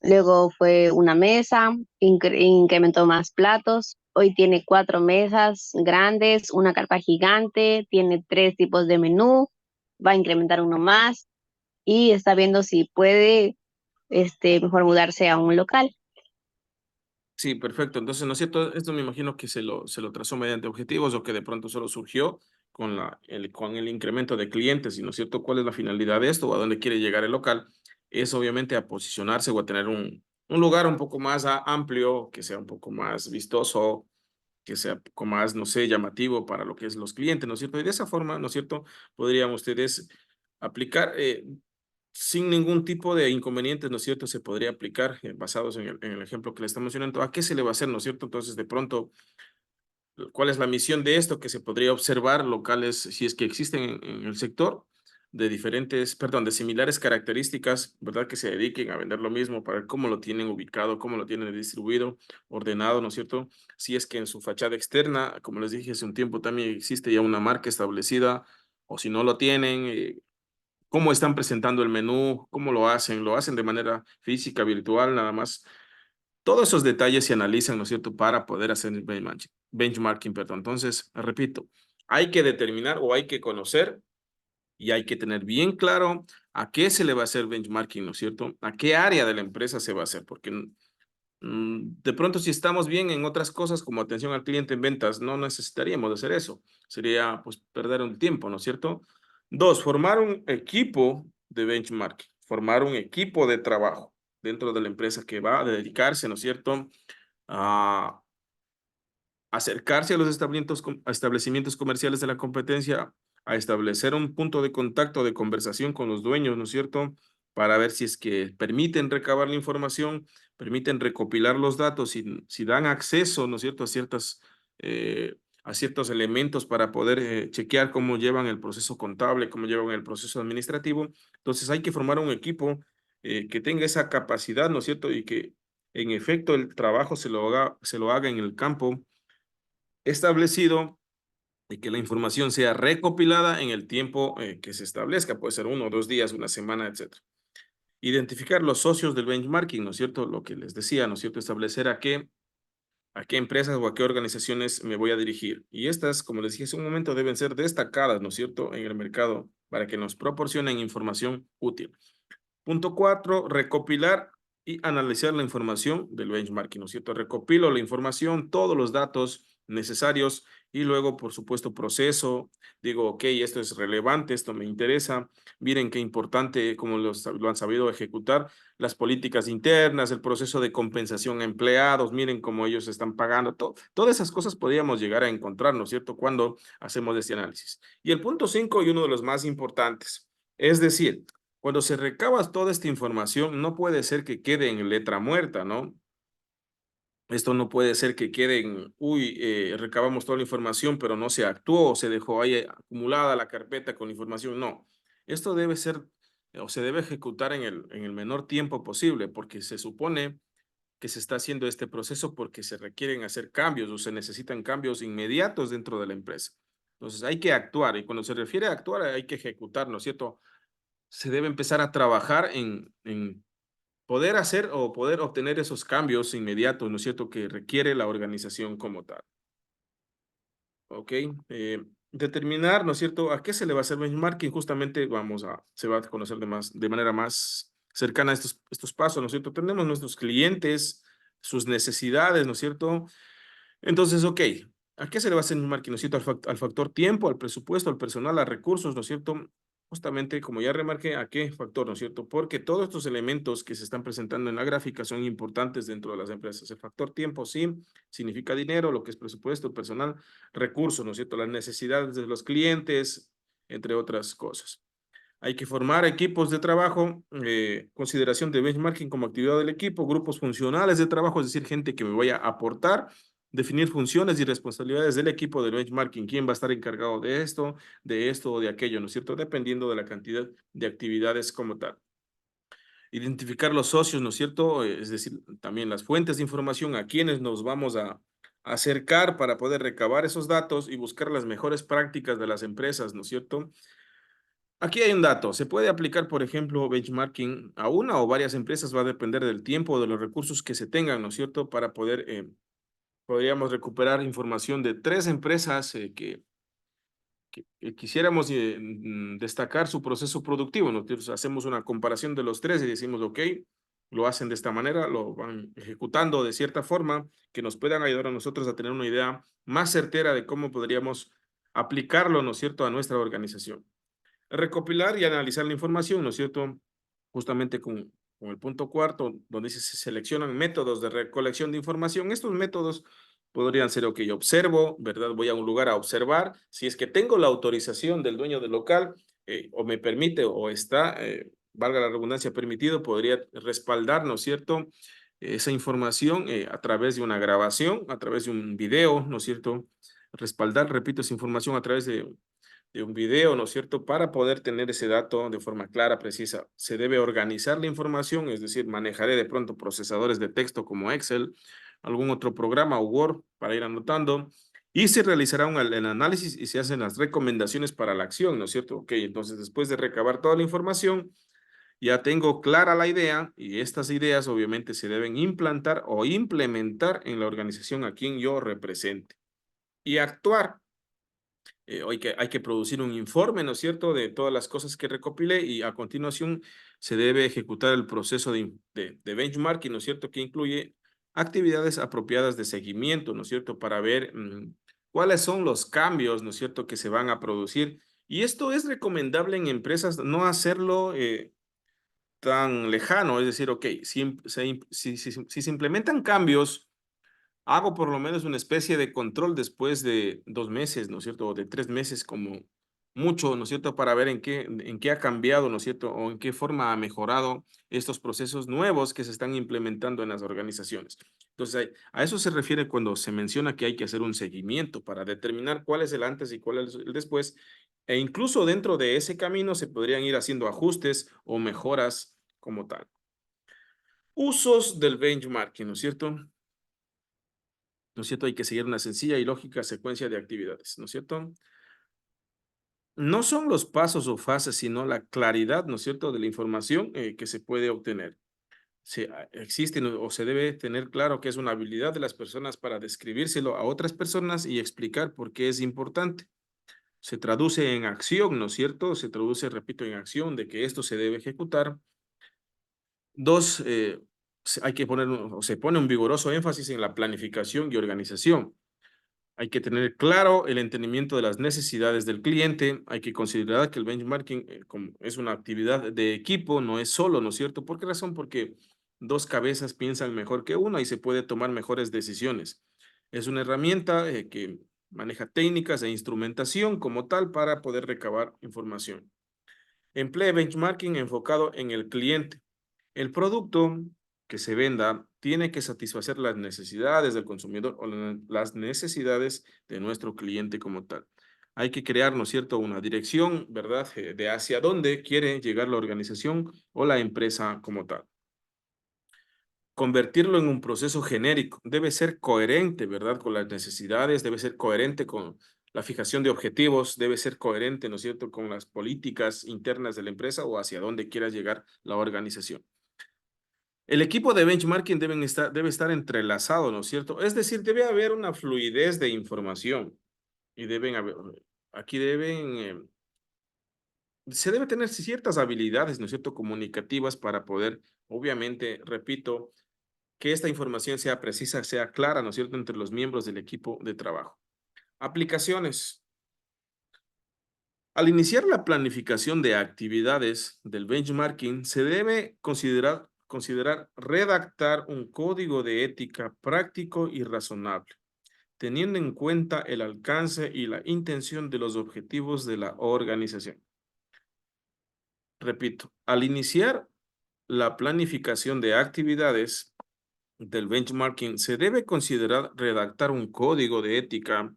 Luego fue una mesa, incrementó más platos. Hoy tiene 4 mesas grandes, una carpa gigante, tiene 3 tipos de menú, va a incrementar uno más y está viendo si puede, mejor mudarse a un local. Sí, perfecto. Entonces, ¿no es cierto? Esto me imagino que se lo trazó mediante objetivos o que de pronto solo surgió con el incremento de clientes, y ¿no es cierto? ¿Cuál es la finalidad de esto o a dónde quiere llegar el local? Es obviamente a posicionarse o a tener un lugar un poco más amplio, que sea un poco más vistoso, que sea un poco más, no sé, llamativo para lo que es los clientes, ¿no es cierto? Y de esa forma, ¿no es cierto? Podrían ustedes aplicar sin ningún tipo de inconvenientes, ¿no es cierto? Se podría aplicar basados en el ejemplo que le estamos mencionando. ¿A qué se le va a hacer, no es cierto? Entonces, de pronto, ¿cuál es la misión de esto? Que se podría observar locales, si es que existen en el sector, de diferentes, perdón, de similares características, ¿verdad? Que se dediquen a vender lo mismo para ver cómo lo tienen ubicado, cómo lo tienen distribuido, ordenado, ¿no es cierto? Si es que en su fachada externa, como les dije hace un tiempo, también existe ya una marca establecida, o si no lo tienen, cómo están presentando el menú, cómo lo hacen de manera física, virtual, nada más. Todos esos detalles se analizan, ¿no es cierto?, para poder hacer el benchmarking, perdón. Entonces, repito, hay que determinar o hay que conocer y hay que tener bien claro a qué se le va a hacer benchmarking, ¿no es cierto? A qué área de la empresa se va a hacer, porque de pronto si estamos bien en otras cosas como atención al cliente en ventas, no necesitaríamos de hacer eso. Sería pues perder un tiempo, ¿no es cierto? 2, formar un equipo de benchmarking, formar un equipo de trabajo dentro de la empresa que va a dedicarse, ¿no es cierto?, a acercarse a los establecimientos comerciales de la competencia, a establecer un punto de contacto, de conversación con los dueños, ¿no es cierto? Para ver si es que permiten recabar la información, permiten recopilar los datos, si dan acceso, ¿no es cierto?, a ciertos elementos para poder chequear cómo llevan el proceso contable, cómo llevan el proceso administrativo. Entonces hay que formar un equipo que tenga esa capacidad, ¿no es cierto? Y que en efecto el trabajo se lo haga en el campo establecido y que la información sea recopilada en el tiempo que se establezca, puede ser 1 o 2 días, una semana, etcétera. Identificar los socios del benchmarking, ¿no es cierto? Lo que les decía, ¿no es cierto? Establecer a qué empresas o a qué organizaciones me voy a dirigir. Y estas, como les dije hace un momento, deben ser destacadas, ¿no es cierto?, en el mercado para que nos proporcionen información útil. Punto 4, recopilar y analizar la información del benchmarking, ¿no es cierto? Recopilo la información, todos los datos necesarios y luego, por supuesto, proceso. Digo, ok, esto es relevante, esto me interesa. Miren qué importante, como lo han sabido ejecutar, las políticas internas, el proceso de compensación a empleados, miren cómo ellos están pagando. Todas esas cosas podríamos llegar a encontrar, ¿no es cierto?, cuando hacemos este análisis. Y el punto 5, y uno de los más importantes, es decir, cuando se recaba toda esta información, no puede ser que quede en letra muerta, ¿no? Esto no puede ser que quede en, recabamos toda la información, pero no se actuó, se dejó ahí acumulada la carpeta con información. No, esto debe ser o se debe ejecutar en el menor tiempo posible, porque se supone que se está haciendo este proceso porque se requieren hacer cambios o se necesitan cambios inmediatos dentro de la empresa. Entonces hay que actuar y cuando se refiere a actuar hay que ejecutar, ¿no es cierto? Se debe empezar a trabajar en poder hacer o poder obtener esos cambios inmediatos, ¿no es cierto?, que requiere la organización como tal. ¿Ok? Determinar, ¿no es cierto?, a qué se le va a hacer benchmarking. Justamente se va a conocer de manera más cercana estos pasos, ¿no es cierto? Tenemos nuestros clientes, sus necesidades, ¿no es cierto? Entonces, ok, ¿a qué se le va a hacer benchmarking? ¿No es cierto? Al factor tiempo, al presupuesto, al personal, a recursos, ¿no es cierto? Justamente, como ya remarqué, ¿a qué factor, no es cierto? Porque todos estos elementos que se están presentando en la gráfica son importantes dentro de las empresas. El factor tiempo, sí, significa dinero, lo que es presupuesto, personal, recursos, ¿no es cierto? Las necesidades de los clientes, entre otras cosas. Hay que formar equipos de trabajo, consideración de benchmarking como actividad del equipo, grupos funcionales de trabajo, es decir, gente que me vaya a aportar, definir funciones y responsabilidades del equipo de benchmarking, quién va a estar encargado de esto o de aquello, ¿no es cierto? Dependiendo de la cantidad de actividades como tal. Identificar los socios, ¿no es cierto? Es decir, también las fuentes de información a quienes nos vamos a acercar para poder recabar esos datos y buscar las mejores prácticas de las empresas, ¿no es cierto? Aquí hay un dato. Se puede aplicar, por ejemplo, benchmarking a una o varias empresas, va a depender del tiempo o de los recursos que se tengan, ¿no es cierto? Para poder, podríamos recuperar información de 3 empresas que quisiéramos destacar su proceso productivo, ¿no? Entonces, hacemos una comparación de los 3 y decimos, ok, lo hacen de esta manera, lo van ejecutando de cierta forma, que nos puedan ayudar a nosotros a tener una idea más certera de cómo podríamos aplicarlo, ¿no es cierto?, a nuestra organización. Recopilar y analizar la información, ¿no es cierto? Justamente con el punto 4, donde se seleccionan métodos de recolección de información. Estos métodos podrían ser, ok, observo, ¿verdad? Voy a un lugar a observar. Si es que tengo la autorización del dueño del local, o me permite, o está, valga la redundancia, permitido, podría respaldar, ¿no es cierto?, esa información a través de una grabación, a través de un video, ¿no es cierto? Respaldar, repito, esa información a través de un video, ¿no es cierto? Para poder tener ese dato de forma clara, precisa. Se debe organizar la información, es decir, manejaré de pronto procesadores de texto como Excel, algún otro programa o Word para ir anotando, y se realizará el análisis y se hacen las recomendaciones para la acción, ¿no es cierto? Ok, entonces después de recabar toda la información, ya tengo clara la idea y estas ideas obviamente se deben implantar o implementar en la organización a quien yo represente. Y actuar hay que producir un informe, ¿no es cierto?, de todas las cosas que recopilé y a continuación se debe ejecutar el proceso de benchmarking, ¿no es cierto?, que incluye actividades apropiadas de seguimiento, ¿no es cierto?, para ver cuáles son los cambios, ¿no es cierto?, que se van a producir. Y esto es recomendable en empresas no hacerlo tan lejano, es decir, ok, si se implementan cambios hago por lo menos una especie de control después de 2 meses, ¿no es cierto? O de 3 meses como mucho, ¿no es cierto? Para ver en qué ha cambiado, ¿no es cierto? O en qué forma ha mejorado estos procesos nuevos que se están implementando en las organizaciones. Entonces, a eso se refiere cuando se menciona que hay que hacer un seguimiento para determinar cuál es el antes y cuál es el después. E incluso dentro de ese camino se podrían ir haciendo ajustes o mejoras como tal. Usos del benchmarking, ¿no es cierto? ¿No es cierto? Hay que seguir una sencilla y lógica secuencia de actividades, ¿no es cierto? No son los pasos o fases, sino la claridad, ¿no es cierto?, de la información que se puede obtener. Existe o se debe tener claro que es una habilidad de las personas para describírselo a otras personas y explicar por qué es importante. Se traduce en acción, ¿no es cierto? Se traduce, repito, en acción de que esto se debe ejecutar. Dos, hay que poner, o se pone un vigoroso énfasis en la planificación y organización. Hay que tener claro el entendimiento de las necesidades del cliente. Hay que considerar que el benchmarking como es una actividad de equipo, no es solo, ¿no es cierto? ¿Por qué razón? Porque dos cabezas piensan mejor que una y se puede tomar mejores decisiones. Es una herramienta que maneja técnicas e instrumentación como tal para poder recabar información. Emplea benchmarking enfocado en el cliente. El producto que se venda tiene que satisfacer las necesidades del consumidor o las necesidades de nuestro cliente como tal. Hay que crear, ¿no es cierto?, una dirección, ¿verdad?, de hacia dónde quiere llegar la organización o la empresa como tal. Convertirlo en un proceso genérico. Debe ser coherente, ¿verdad?, con las necesidades, debe ser coherente con la fijación de objetivos, debe ser coherente, ¿no es cierto?, con las políticas internas de la empresa o hacia dónde quiera llegar la organización. El equipo de benchmarking debe estar entrelazado, ¿no es cierto? Es decir, debe haber una fluidez de información y aquí se debe tener ciertas habilidades, ¿no es cierto?, comunicativas para poder, obviamente, repito, que esta información sea precisa, sea clara, ¿no es cierto?, entre los miembros del equipo de trabajo. Aplicaciones. Al iniciar la planificación de actividades del benchmarking, se debe considerar redactar un código de ética práctico y razonable, teniendo en cuenta el alcance y la intención de los objetivos de la organización. Repito, al iniciar la planificación de actividades del benchmarking, se debe considerar redactar un código de ética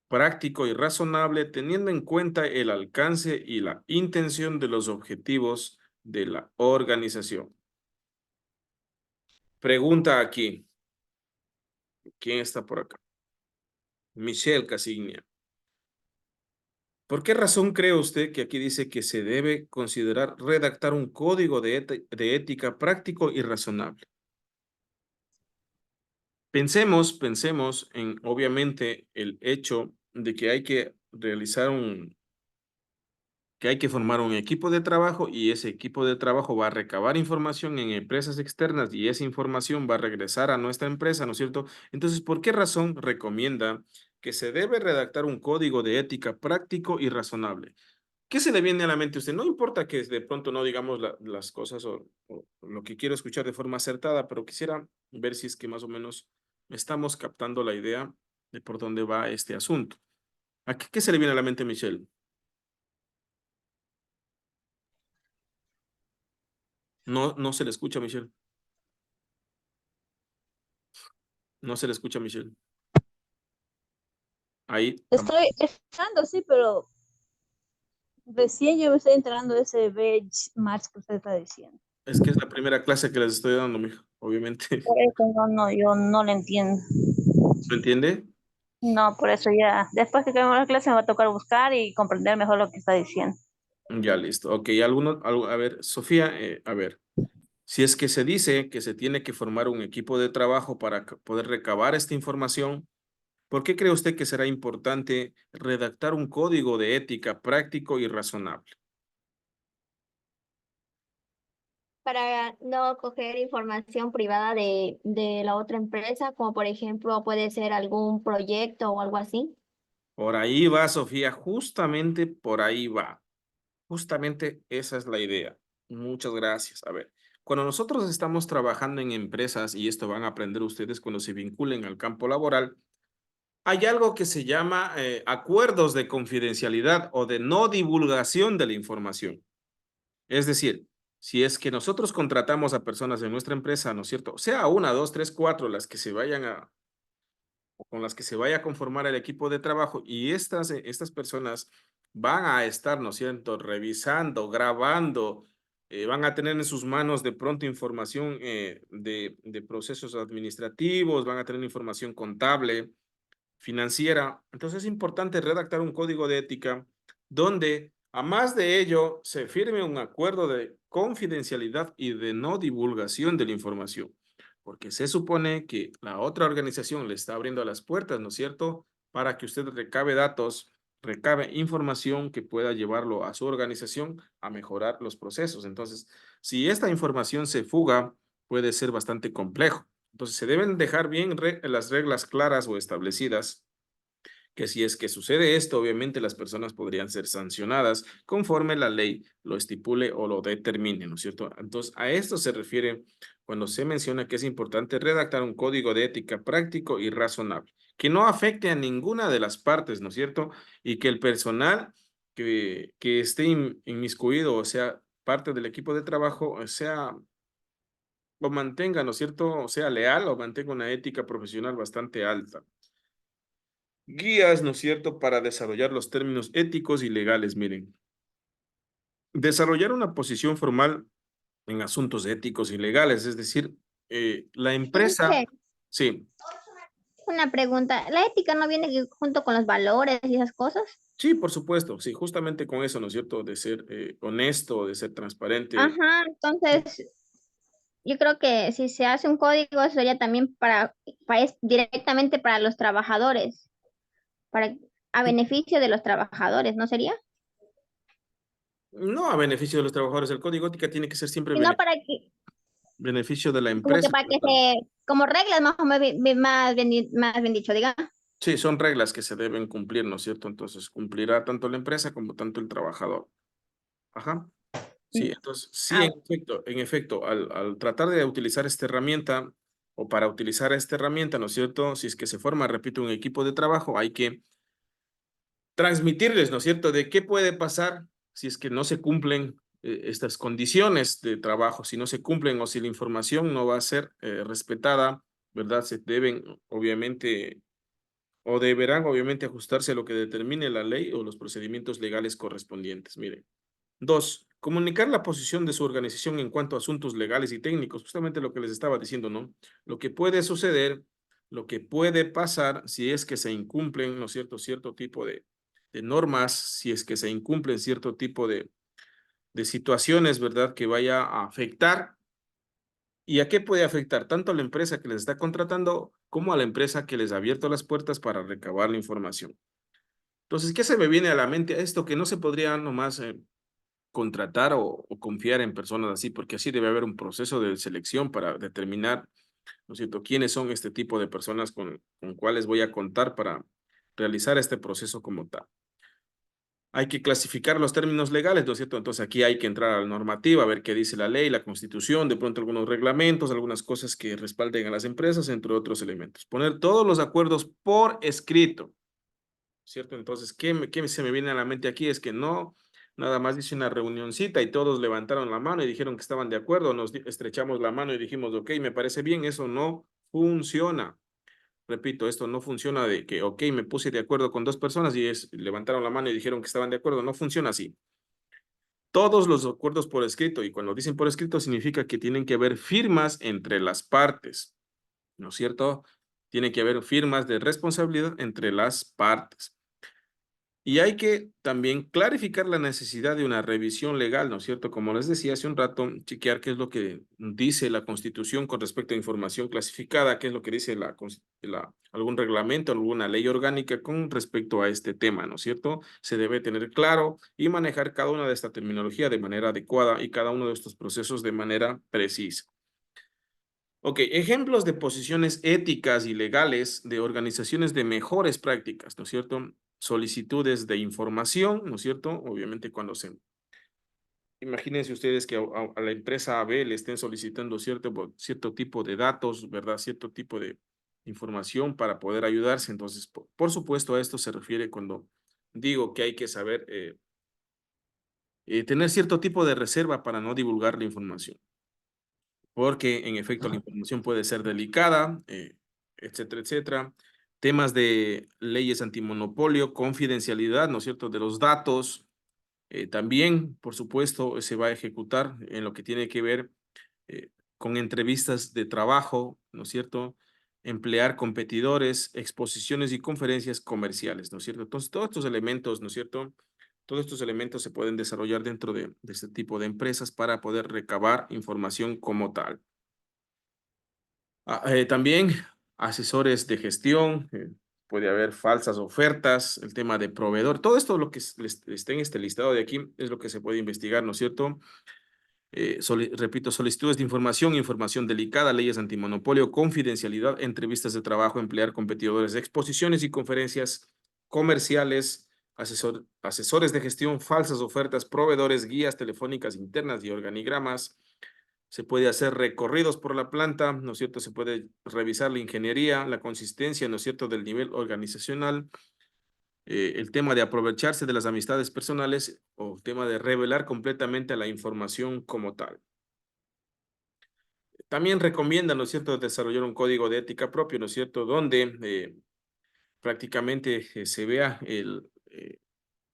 práctico y razonable, teniendo en cuenta el alcance y la intención de los objetivos de la organización. Pregunta aquí. ¿Quién está por acá? Michelle Casignia. ¿Por qué razón cree usted que aquí dice que se debe considerar redactar un código de ética práctico y razonable? Pensemos en, obviamente, el hecho de que hay que hay que formar un equipo de trabajo y ese equipo de trabajo va a recabar información en empresas externas y esa información va a regresar a nuestra empresa, ¿no es cierto? Entonces, ¿por qué razón recomienda que se debe redactar un código de ética práctico y razonable? ¿Qué se le viene a la mente a usted? No importa que de pronto no digamos las cosas o lo que quiero escuchar de forma acertada, pero quisiera ver si es que más o menos estamos captando la idea de por dónde va este asunto. ¿Qué se le viene a la mente, Michelle? No se le escucha, Michelle. No se le escucha, Michelle. Ahí. Estoy escuchando, sí, pero recién yo me estoy enterando de ese benchmark que usted está diciendo. Es que es la primera clase que les estoy dando, mija, obviamente. Por eso yo no lo entiendo. ¿Lo entiende? No, por eso ya, después que acabemos la clase me va a tocar buscar y comprender mejor lo que está diciendo. Ya, listo. Ok, a ver, Sofía, a ver. Si es que se dice que se tiene que formar un equipo de trabajo para poder recabar esta información, ¿por qué cree usted que será importante redactar un código de ética práctico y razonable? Para no coger información privada de la otra empresa, como por ejemplo puede ser algún proyecto o algo así. Por ahí va, Sofía, justamente por ahí va. Justamente esa es la idea. Muchas gracias. A ver, Cuando nosotros estamos trabajando en empresas, y esto van a aprender ustedes cuando se vinculen al campo laboral, hay algo que se llama acuerdos de confidencialidad o de no divulgación de la información. Es decir, si es que nosotros contratamos a personas en nuestra empresa, ¿no es cierto? Sea una, dos, tres, cuatro, las que se vayan o con las que se vaya a conformar el equipo de trabajo, y estas personas van a estar, ¿no es cierto?, revisando, grabando, van a tener en sus manos de pronto información de procesos administrativos, van a tener información contable, financiera. Entonces es importante redactar un código de ética donde, a más de ello, se firme un acuerdo de confidencialidad y de no divulgación de la información, porque se supone que la otra organización le está abriendo las puertas, ¿no es cierto?, para que usted recabe datos, recabe información que pueda llevarlo a su organización a mejorar los procesos. Entonces, si esta información se fuga, puede ser bastante complejo. Entonces, se deben dejar bien las reglas claras o establecidas, que si es que sucede esto, obviamente las personas podrían ser sancionadas conforme la ley lo estipule o lo determine, ¿no es cierto? Entonces, a esto se refiere cuando se menciona que es importante redactar un código de ética práctico y razonable, que no afecte a ninguna de las partes, ¿no es cierto? Y que el personal que esté inmiscuido, o sea, parte del equipo de trabajo, sea o mantenga, ¿no es cierto? O sea, leal o mantenga una ética profesional bastante alta. Guías, ¿no es cierto?, para desarrollar los términos éticos y legales. Miren, desarrollar una posición formal en asuntos éticos y legales, es decir, la empresa, Inge, sí, una pregunta. ¿La ética no viene junto con los valores y esas cosas? sí, por supuesto, sí, justamente con eso, ¿no es cierto?, de ser honesto, de ser transparente. Ajá, entonces yo creo que si se hace un código eso sería también es directamente para los trabajadores, para a beneficio de los trabajadores, ¿no sería? No a beneficio de los trabajadores, el código ética tiene que ser siempre Sino para que, beneficio de la como que empresa. para que como reglas más o menos, más bien dicho, diga. Sí, son reglas que se deben cumplir, ¿no es cierto? Entonces, cumplirá tanto la empresa como tanto el trabajador. Ajá. Sí, entonces, sí, Ah, en efecto, al tratar de utilizar esta herramienta o para utilizar esta herramienta, ¿no es cierto? Si es que se forma, repito, un equipo de trabajo, hay que transmitirles, ¿no es cierto?, de qué puede pasar si es que no se cumplen estas condiciones de trabajo, si no se cumplen o si la información no va a ser respetada, ¿verdad? Se deben, obviamente, o deberán, obviamente, ajustarse a lo que determine la ley o los procedimientos legales correspondientes. Miren. Dos, comunicar la posición de su organización en cuanto a asuntos legales y técnicos, justamente lo que les estaba diciendo, ¿no? Lo que puede suceder, lo que puede pasar si es que se incumplen, ¿no es cierto?, cierto tipo de normas, si es que se incumplen cierto tipo de situaciones, ¿verdad?, que vaya a afectar. ¿Y a qué puede afectar? Tanto a la empresa que les está contratando como a la empresa que les ha abierto las puertas para recabar la información. Entonces, ¿qué se me viene a la mente? Esto que no se podría nomás contratar o confiar en personas así, porque así debe haber un proceso de selección para determinar, ¿no es cierto?, quiénes son este tipo de personas con cuáles voy a contar para realizar este proceso como tal. Hay que clasificar los términos legales, ¿no es cierto? Entonces aquí hay que entrar a la normativa, a ver qué dice la ley, la constitución, de pronto algunos reglamentos, algunas cosas que respalden a las empresas, entre otros elementos. Poner todos los acuerdos por escrito, ¿cierto? Entonces, ¿qué se me viene a la mente aquí? Es que no, nada más dice una reunioncita y todos levantaron la mano y dijeron que estaban de acuerdo, nos estrechamos la mano y dijimos, ok, me parece bien, eso no funciona. Repito, esto no funciona de que, ok, me puse de acuerdo con dos personas y levantaron la mano y dijeron que estaban de acuerdo, no funciona así. Todos los acuerdos por escrito, y cuando dicen por escrito significa que tienen que haber firmas entre las partes, ¿no es cierto? Tiene que haber firmas de responsabilidad entre las partes. Y hay que también clarificar la necesidad de una revisión legal, ¿no es cierto? Como les decía hace un rato, chequear qué es lo que dice la Constitución con respecto a información clasificada, qué es lo que dice algún reglamento, alguna ley orgánica con respecto a este tema, ¿no es cierto? Se debe tener claro y manejar cada una de esta terminología de manera adecuada y cada uno de estos procesos de manera precisa. Ok, ejemplos de posiciones éticas y legales de organizaciones de mejores prácticas, ¿no es cierto? Solicitudes de información, ¿no es cierto? Obviamente cuando se imagínense ustedes que a la empresa AB le estén solicitando cierto tipo de datos, ¿verdad? Cierto tipo de información para poder ayudarse. Entonces, por supuesto, a esto se refiere cuando digo que hay que saber tener cierto tipo de reserva para no divulgar la información. Porque, en efecto, la información puede ser delicada, etcétera, etcétera. Temas de leyes antimonopolio, confidencialidad, ¿no es cierto?, de los datos. También, por supuesto, se va a ejecutar en lo que tiene que ver con entrevistas de trabajo, ¿no es cierto? Emplear competidores, exposiciones y conferencias comerciales, ¿no es cierto? Entonces, todos estos elementos, ¿no es cierto? Todos estos elementos se pueden desarrollar dentro de este tipo de empresas para poder recabar información como tal. También asesores de gestión, puede haber falsas ofertas, el tema de proveedor, todo esto lo que esté en este listado de aquí es lo que se puede investigar, ¿no es cierto? Repito, solicitudes de información, información delicada, leyes antimonopolio, confidencialidad, entrevistas de trabajo, emplear competidores, exposiciones y conferencias comerciales, asesores de gestión, falsas ofertas, proveedores, guías telefónicas internas y organigramas. Se puede hacer recorridos por la planta, ¿no es cierto? Se puede revisar la ingeniería, la consistencia, ¿no es cierto?, del nivel organizacional, el tema de aprovecharse de las amistades personales o el tema de revelar completamente la información como tal. También recomiendan, ¿no es cierto?, desarrollar un código de ética propio, ¿no es cierto?, donde prácticamente se vea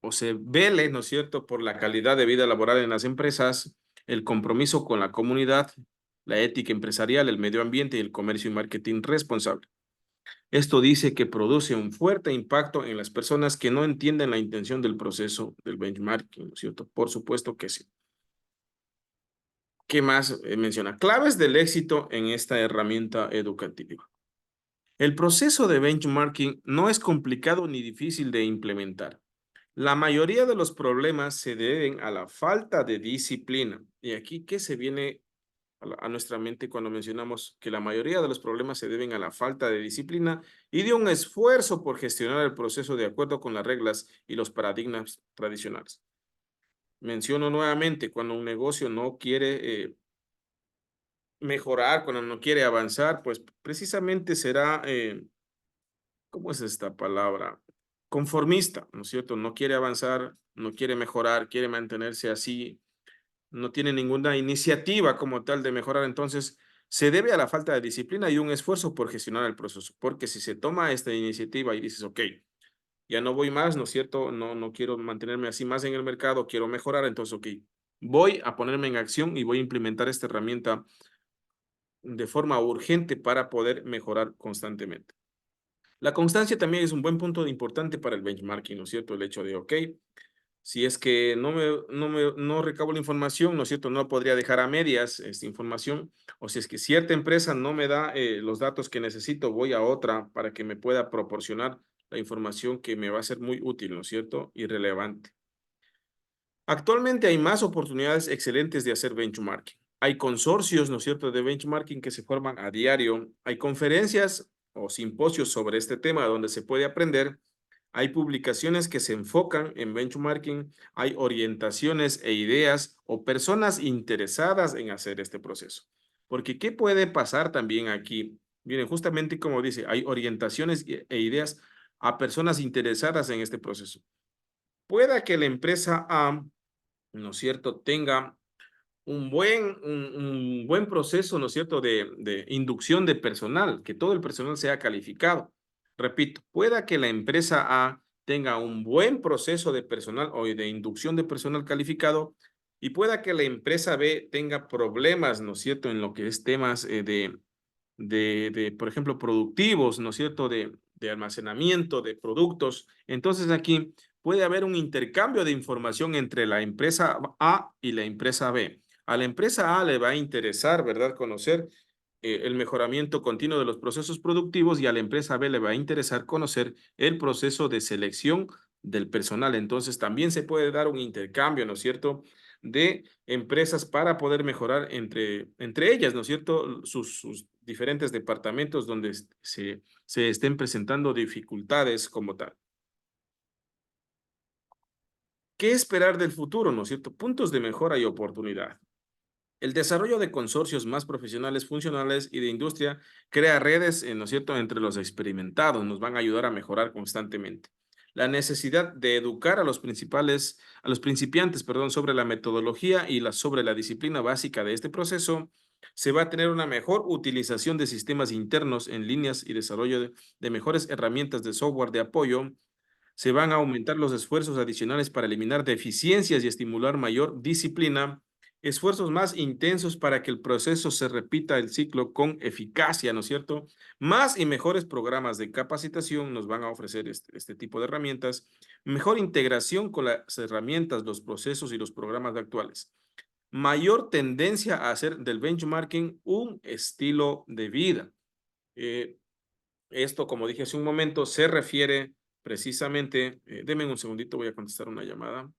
o se vele, ¿no es cierto?, por la calidad de vida laboral en las empresas, el compromiso con la comunidad, la ética empresarial, el medio ambiente y el comercio y marketing responsable. Esto dice que produce un fuerte impacto en las personas que no entienden la intención del proceso del benchmarking, ¿no es cierto? Por supuesto que sí. ¿Qué más menciona? Claves del éxito en esta herramienta educativa. El proceso de benchmarking no es complicado ni difícil de implementar. La mayoría de los problemas se deben a la falta de disciplina. Y aquí, ¿qué se viene a nuestra mente cuando mencionamos que la mayoría de los problemas se deben a la falta de disciplina y de un esfuerzo por gestionar el proceso de acuerdo con las reglas y los paradigmas tradicionales? Menciono nuevamente, cuando un negocio no quiere mejorar, cuando no quiere avanzar, pues precisamente será, ¿cómo es esta palabra? Conformista, ¿no es cierto? No quiere avanzar, no quiere mejorar, quiere mantenerse así, no tiene ninguna iniciativa como tal de mejorar. Entonces, se debe a la falta de disciplina y un esfuerzo por gestionar el proceso, porque si se toma esta iniciativa y dices, ok, ya no voy más, ¿no es cierto? No quiero mantenerme así más en el mercado, quiero mejorar, entonces, ok, voy a ponerme en acción y voy a implementar esta herramienta de forma urgente para poder mejorar constantemente. La constancia también es un buen punto importante para el benchmarking, ¿no es cierto? El hecho de, ok, si es que no recabo la información, ¿no es cierto? No podría dejar a medias esta información, o si es que cierta empresa no me da los datos que necesito, voy a otra para que me pueda proporcionar la información que me va a ser muy útil, ¿no es cierto? Y relevante. Actualmente hay más oportunidades excelentes de hacer benchmarking. Hay consorcios, ¿no es cierto?, de benchmarking que se forman a diario. Hay conferencias o simposios sobre este tema donde se puede aprender. Hay publicaciones que se enfocan en benchmarking. Hay orientaciones e ideas o personas interesadas en hacer este proceso. Porque ¿qué puede pasar también aquí? Miren, justamente como dice, hay orientaciones e ideas a personas interesadas en este proceso. Pueda que la empresa A, ¿no es cierto?, tenga un buen proceso, ¿no es cierto?, de inducción de personal, que todo el personal sea calificado. Repito, pueda que la empresa A tenga un buen proceso de personal o de inducción de personal calificado y pueda que la empresa B tenga problemas, ¿no es cierto?, en lo que es temas por ejemplo, productivos, ¿no es cierto?, de almacenamiento de productos. Entonces aquí puede haber un intercambio de información entre la empresa A y la empresa B. A la empresa A le va a interesar, ¿verdad?, conocer el mejoramiento continuo de los procesos productivos y a la empresa B le va a interesar conocer el proceso de selección del personal. Entonces también se puede dar un intercambio, ¿no es cierto?, de empresas para poder mejorar entre ellas, ¿no es cierto?, sus diferentes departamentos donde se estén presentando dificultades como tal. ¿Qué esperar del futuro, no es cierto? Puntos de mejora y oportunidad. El desarrollo de consorcios más profesionales, funcionales y de industria crea redes, ¿no es cierto?, entre los experimentados, nos van a ayudar a mejorar constantemente. La necesidad de educar a los principiantes, perdón, sobre la metodología y sobre la disciplina básica de este proceso, se va a tener una mejor utilización de sistemas internos en líneas y desarrollo de mejores herramientas de software de apoyo. Se van a aumentar los esfuerzos adicionales para eliminar deficiencias y estimular mayor disciplina, esfuerzos más intensos para que el proceso se repita el ciclo con eficacia, ¿no es cierto? Más y mejores programas de capacitación nos van a ofrecer este tipo de herramientas, mejor integración con las herramientas, los procesos y los programas actuales. Mayor tendencia a hacer del benchmarking un estilo de vida. Esto, como dije hace un momento, se refiere precisamente, denme un segundito, voy a contestar una llamada.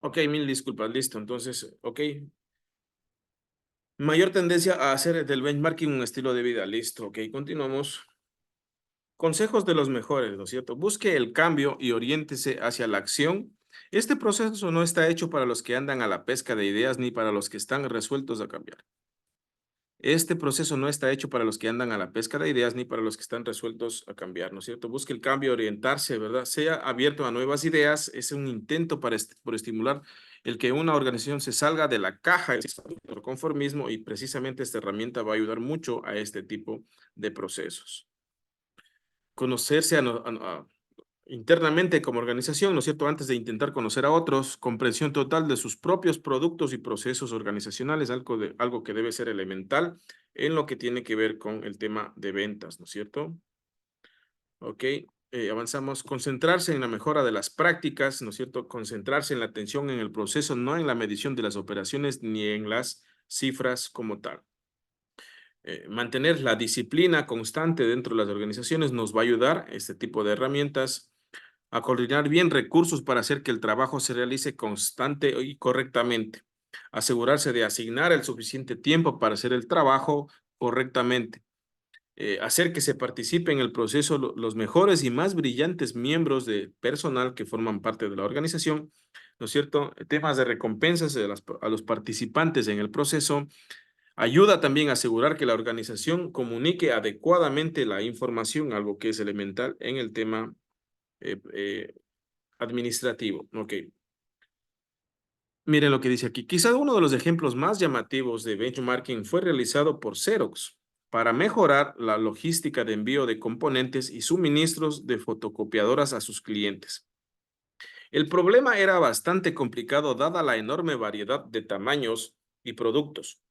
Ok, mil disculpas, listo. Entonces, ok. Mayor tendencia a hacer del benchmarking un estilo de vida. Listo, ok, continuamos. Consejos de los mejores, ¿no es cierto? Busque el cambio y oriéntese hacia la acción. Este proceso no está hecho para los que andan a la pesca de ideas ni para los que están resueltos a cambiar. Este proceso no está hecho para los que andan a la pesca de ideas ni para los que están resueltos a cambiar, ¿no es cierto? Busque el cambio, orientarse, ¿verdad? Sea abierto a nuevas ideas. Es un intento por estimular el que una organización se salga de la caja del conformismo, y precisamente esta herramienta va a ayudar mucho a este tipo de procesos. Conocerse internamente como organización, ¿no es cierto? Antes de intentar conocer a otros, comprensión total de sus propios productos y procesos organizacionales, algo que debe ser elemental en lo que tiene que ver con el tema de ventas, ¿no es cierto? Ok, avanzamos. Concentrarse en la mejora de las prácticas, ¿no es cierto? Concentrarse en la atención en el proceso, no en la medición de las operaciones ni en las cifras como tal. Mantener la disciplina constante dentro de las organizaciones nos va a ayudar, este tipo de herramientas, a coordinar bien recursos para hacer que el trabajo se realice constante y correctamente. Asegurarse de asignar el suficiente tiempo para hacer el trabajo correctamente. hacer que se participe en el proceso los mejores y más brillantes miembros de personal que forman parte de la organización, ¿no es cierto? Temas de recompensas a los participantes en el proceso. Ayuda también a asegurar que la organización comunique adecuadamente la información, algo que es elemental en el tema administrativo. Ok. Miren lo que dice aquí. Quizá uno de los ejemplos más llamativos de benchmarking fue realizado por Xerox para mejorar la logística de envío de componentes y suministros de fotocopiadoras a sus clientes. El problema era bastante complicado dada la enorme variedad de tamaños y productos.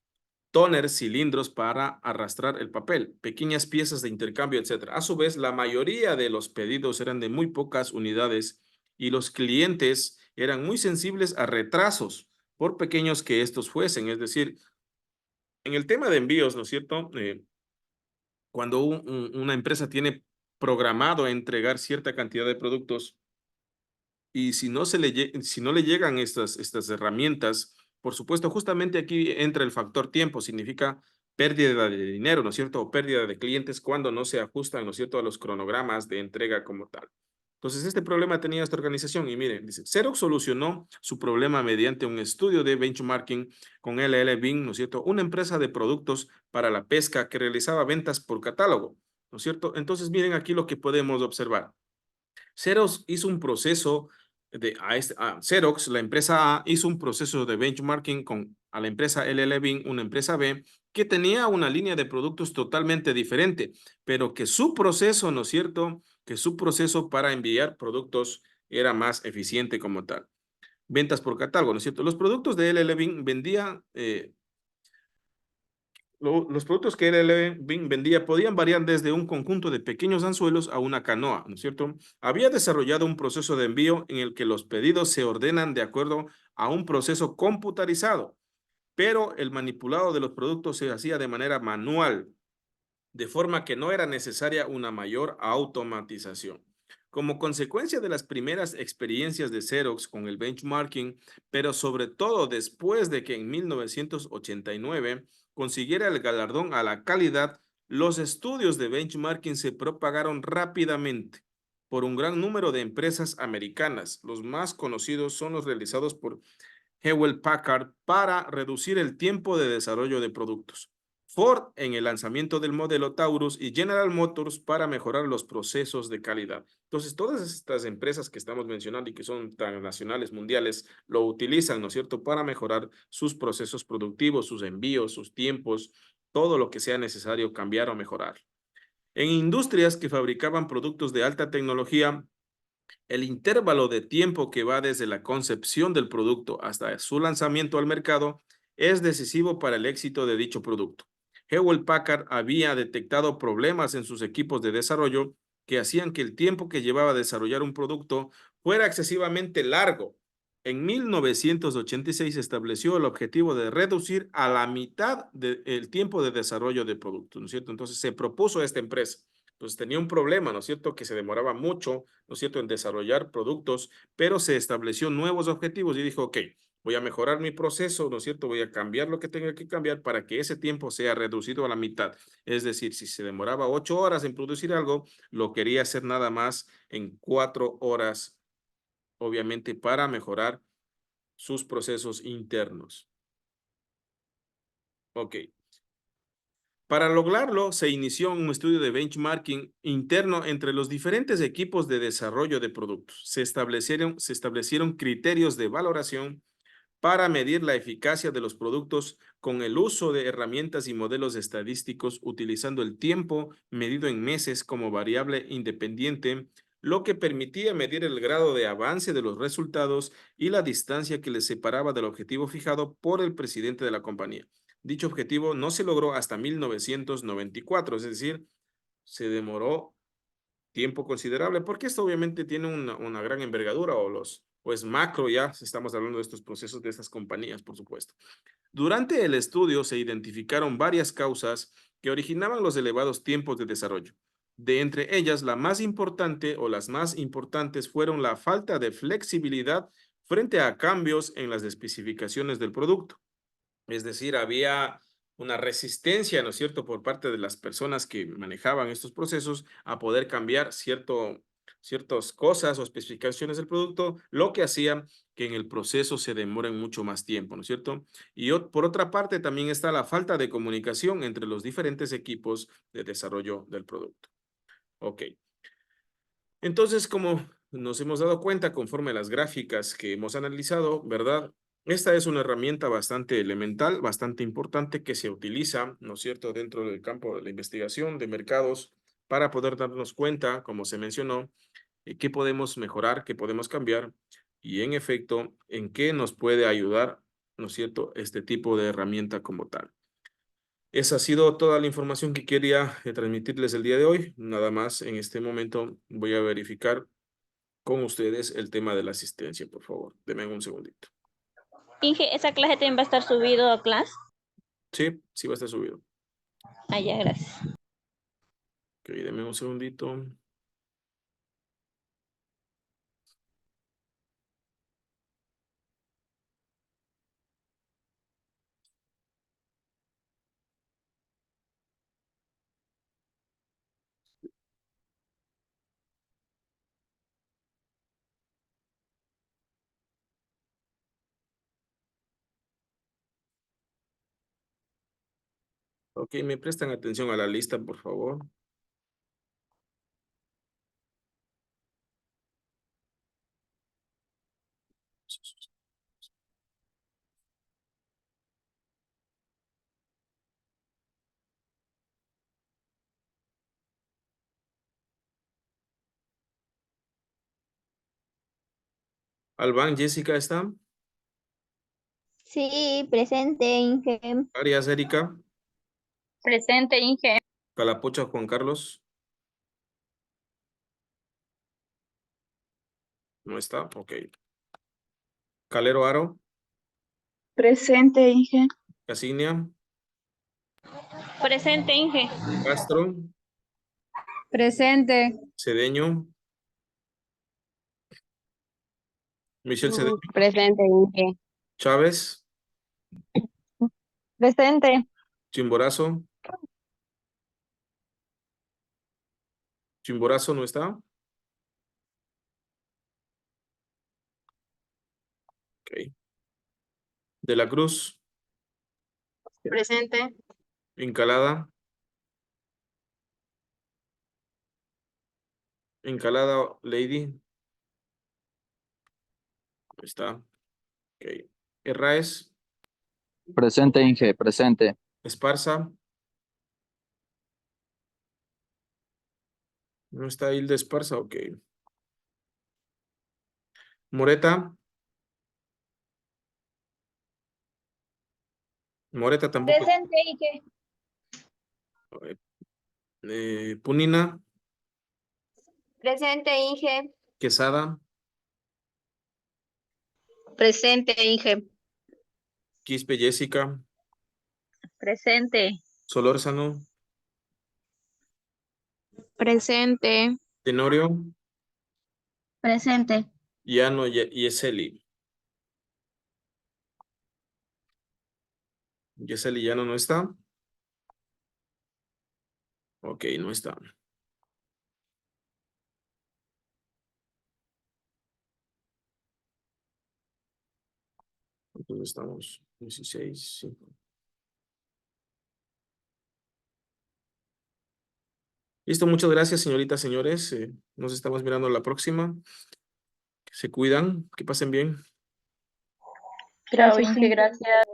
Tóner, cilindros para arrastrar el papel, pequeñas piezas de intercambio, etc. A su vez, la mayoría de los pedidos eran de muy pocas unidades y los clientes eran muy sensibles a retrasos, por pequeños que estos fuesen. Es decir, en el tema de envíos, ¿no es cierto? Cuando una empresa tiene programado entregar cierta cantidad de productos y si no le llegan estas herramientas, por supuesto, justamente aquí entra el factor tiempo, significa pérdida de dinero, ¿no es cierto? O pérdida de clientes cuando no se ajustan, ¿no es cierto?, a los cronogramas de entrega como tal. Entonces, este problema tenía esta organización y miren, dice, Xerox solucionó su problema mediante un estudio de benchmarking con LL Bean, ¿no es cierto?, una empresa de productos para la pesca que realizaba ventas por catálogo, ¿no es cierto? Entonces, miren aquí lo que podemos observar. Xerox hizo un proceso Xerox, la empresa A, hizo un proceso de benchmarking a la empresa LL Bean, una empresa B, que tenía una línea de productos totalmente diferente, pero que su proceso, ¿no es cierto?, que su proceso para enviar productos era más eficiente como tal. Ventas por catálogo, ¿no es cierto? Los productos de LL Bean vendían los productos que LL Bean vendía podían variar desde un conjunto de pequeños anzuelos a una canoa, ¿no es cierto? Había desarrollado un proceso de envío en el que los pedidos se ordenan de acuerdo a un proceso computarizado, pero el manipulado de los productos se hacía de manera manual, de forma que no era necesaria una mayor automatización. Como consecuencia de las primeras experiencias de Xerox con el benchmarking, pero sobre todo después de que en 1989 consiguiera el galardón a la calidad, los estudios de benchmarking se propagaron rápidamente por un gran número de empresas americanas. Los más conocidos son los realizados por Hewlett Packard para reducir el tiempo de desarrollo de productos, Ford en el lanzamiento del modelo Taurus y General Motors para mejorar los procesos de calidad. Entonces, todas estas empresas que estamos mencionando y que son transnacionales, mundiales, lo utilizan, ¿no es cierto?, para mejorar sus procesos productivos, sus envíos, sus tiempos, todo lo que sea necesario cambiar o mejorar. En industrias que fabricaban productos de alta tecnología, el intervalo de tiempo que va desde la concepción del producto hasta su lanzamiento al mercado es decisivo para el éxito de dicho producto. Hewlett Packard había detectado problemas en sus equipos de desarrollo que hacían que el tiempo que llevaba a desarrollar un producto fuera excesivamente largo. En 1986 estableció el objetivo de reducir a la mitad el tiempo de desarrollo de productos, ¿no es cierto? Entonces se propuso a esta empresa. Entonces tenía un problema, ¿no es cierto?, que se demoraba mucho, ¿no es cierto?, en desarrollar productos, pero se estableció nuevos objetivos y dijo, ok, voy a mejorar mi proceso, ¿no es cierto?, voy a cambiar lo que tenga que cambiar para que ese tiempo sea reducido a la mitad. Es decir, si se demoraba 8 horas en producir algo, lo quería hacer nada más en 4 horas, obviamente para mejorar sus procesos internos. Ok. Para lograrlo, se inició un estudio de benchmarking interno entre los diferentes equipos de desarrollo de productos. Se establecieron criterios de valoración para medir la eficacia de los productos con el uso de herramientas y modelos estadísticos utilizando el tiempo medido en meses como variable independiente, lo que permitía medir el grado de avance de los resultados y la distancia que les separaba del objetivo fijado por el presidente de la compañía. Dicho objetivo no se logró hasta 1994, es decir, se demoró tiempo considerable, porque esto obviamente tiene una gran envergadura o es macro ya, estamos hablando de estos procesos de estas compañías, por supuesto. Durante el estudio se identificaron varias causas que originaban los elevados tiempos de desarrollo. De entre ellas, la más importante o las más importantes fueron la falta de flexibilidad frente a cambios en las especificaciones del producto. Es decir, había una resistencia, ¿no es cierto?, por parte de las personas que manejaban estos procesos a poder cambiar ciertas cosas o especificaciones del producto, lo que hacía que en el proceso se demoren mucho más tiempo, ¿no es cierto? Y por otra parte, también está la falta de comunicación entre los diferentes equipos de desarrollo del producto. Ok. Entonces, como nos hemos dado cuenta conforme a las gráficas que hemos analizado, ¿verdad? Esta es una herramienta bastante elemental, bastante importante que se utiliza, ¿no es cierto?, dentro del campo de la investigación de mercados para poder darnos cuenta, como se mencionó, qué podemos mejorar, qué podemos cambiar y en efecto, en qué nos puede ayudar, ¿no es cierto?, este tipo de herramienta como tal. Esa ha sido toda la información que quería transmitirles el día de hoy. Nada más en este momento voy a verificar con ustedes el tema de la asistencia, por favor. Denme un segundito. Inge, ¿esa clase también va a estar subido a clase? Sí, sí va a estar subido. Ah, ya, gracias. Ok, denme un segundito. Ok, me prestan atención a la lista, por favor. Albán, Jessica, ¿está? Sí, presente, Inge. Arias, Erika. Presente, Inge. Calapucha, Juan Carlos. No está, ok. Calero, Aro. Presente, Inge. Casinia. Presente, Inge. Castro. Presente. Cedeño. Michelle Cedeño. Presente, Inge. Chávez. Presente. Chimborazo. Chimborazo no está. Ok. De la Cruz. Presente. Encalada. Encalada, Lady. Ahí está. Ok. Herráez. Presente, Inge, presente. Esparza. No está Hilda Esparza, ok. Moreta. Moreta tampoco. Presente, Inge. A ver. Punina. Presente, Inge. Quesada. Presente, Inge. Quispe, Jessica. Presente. Solórzano. Presente. Tenorio. Presente. Llano, Yeseli. Yeseli Llano no está. Ok, no está. Entonces estamos 16, 5. Listo, muchas gracias, señoritas, señores. Nos estamos mirando la próxima. Se cuidan, que pasen bien. Gracias, Inge. Gracias.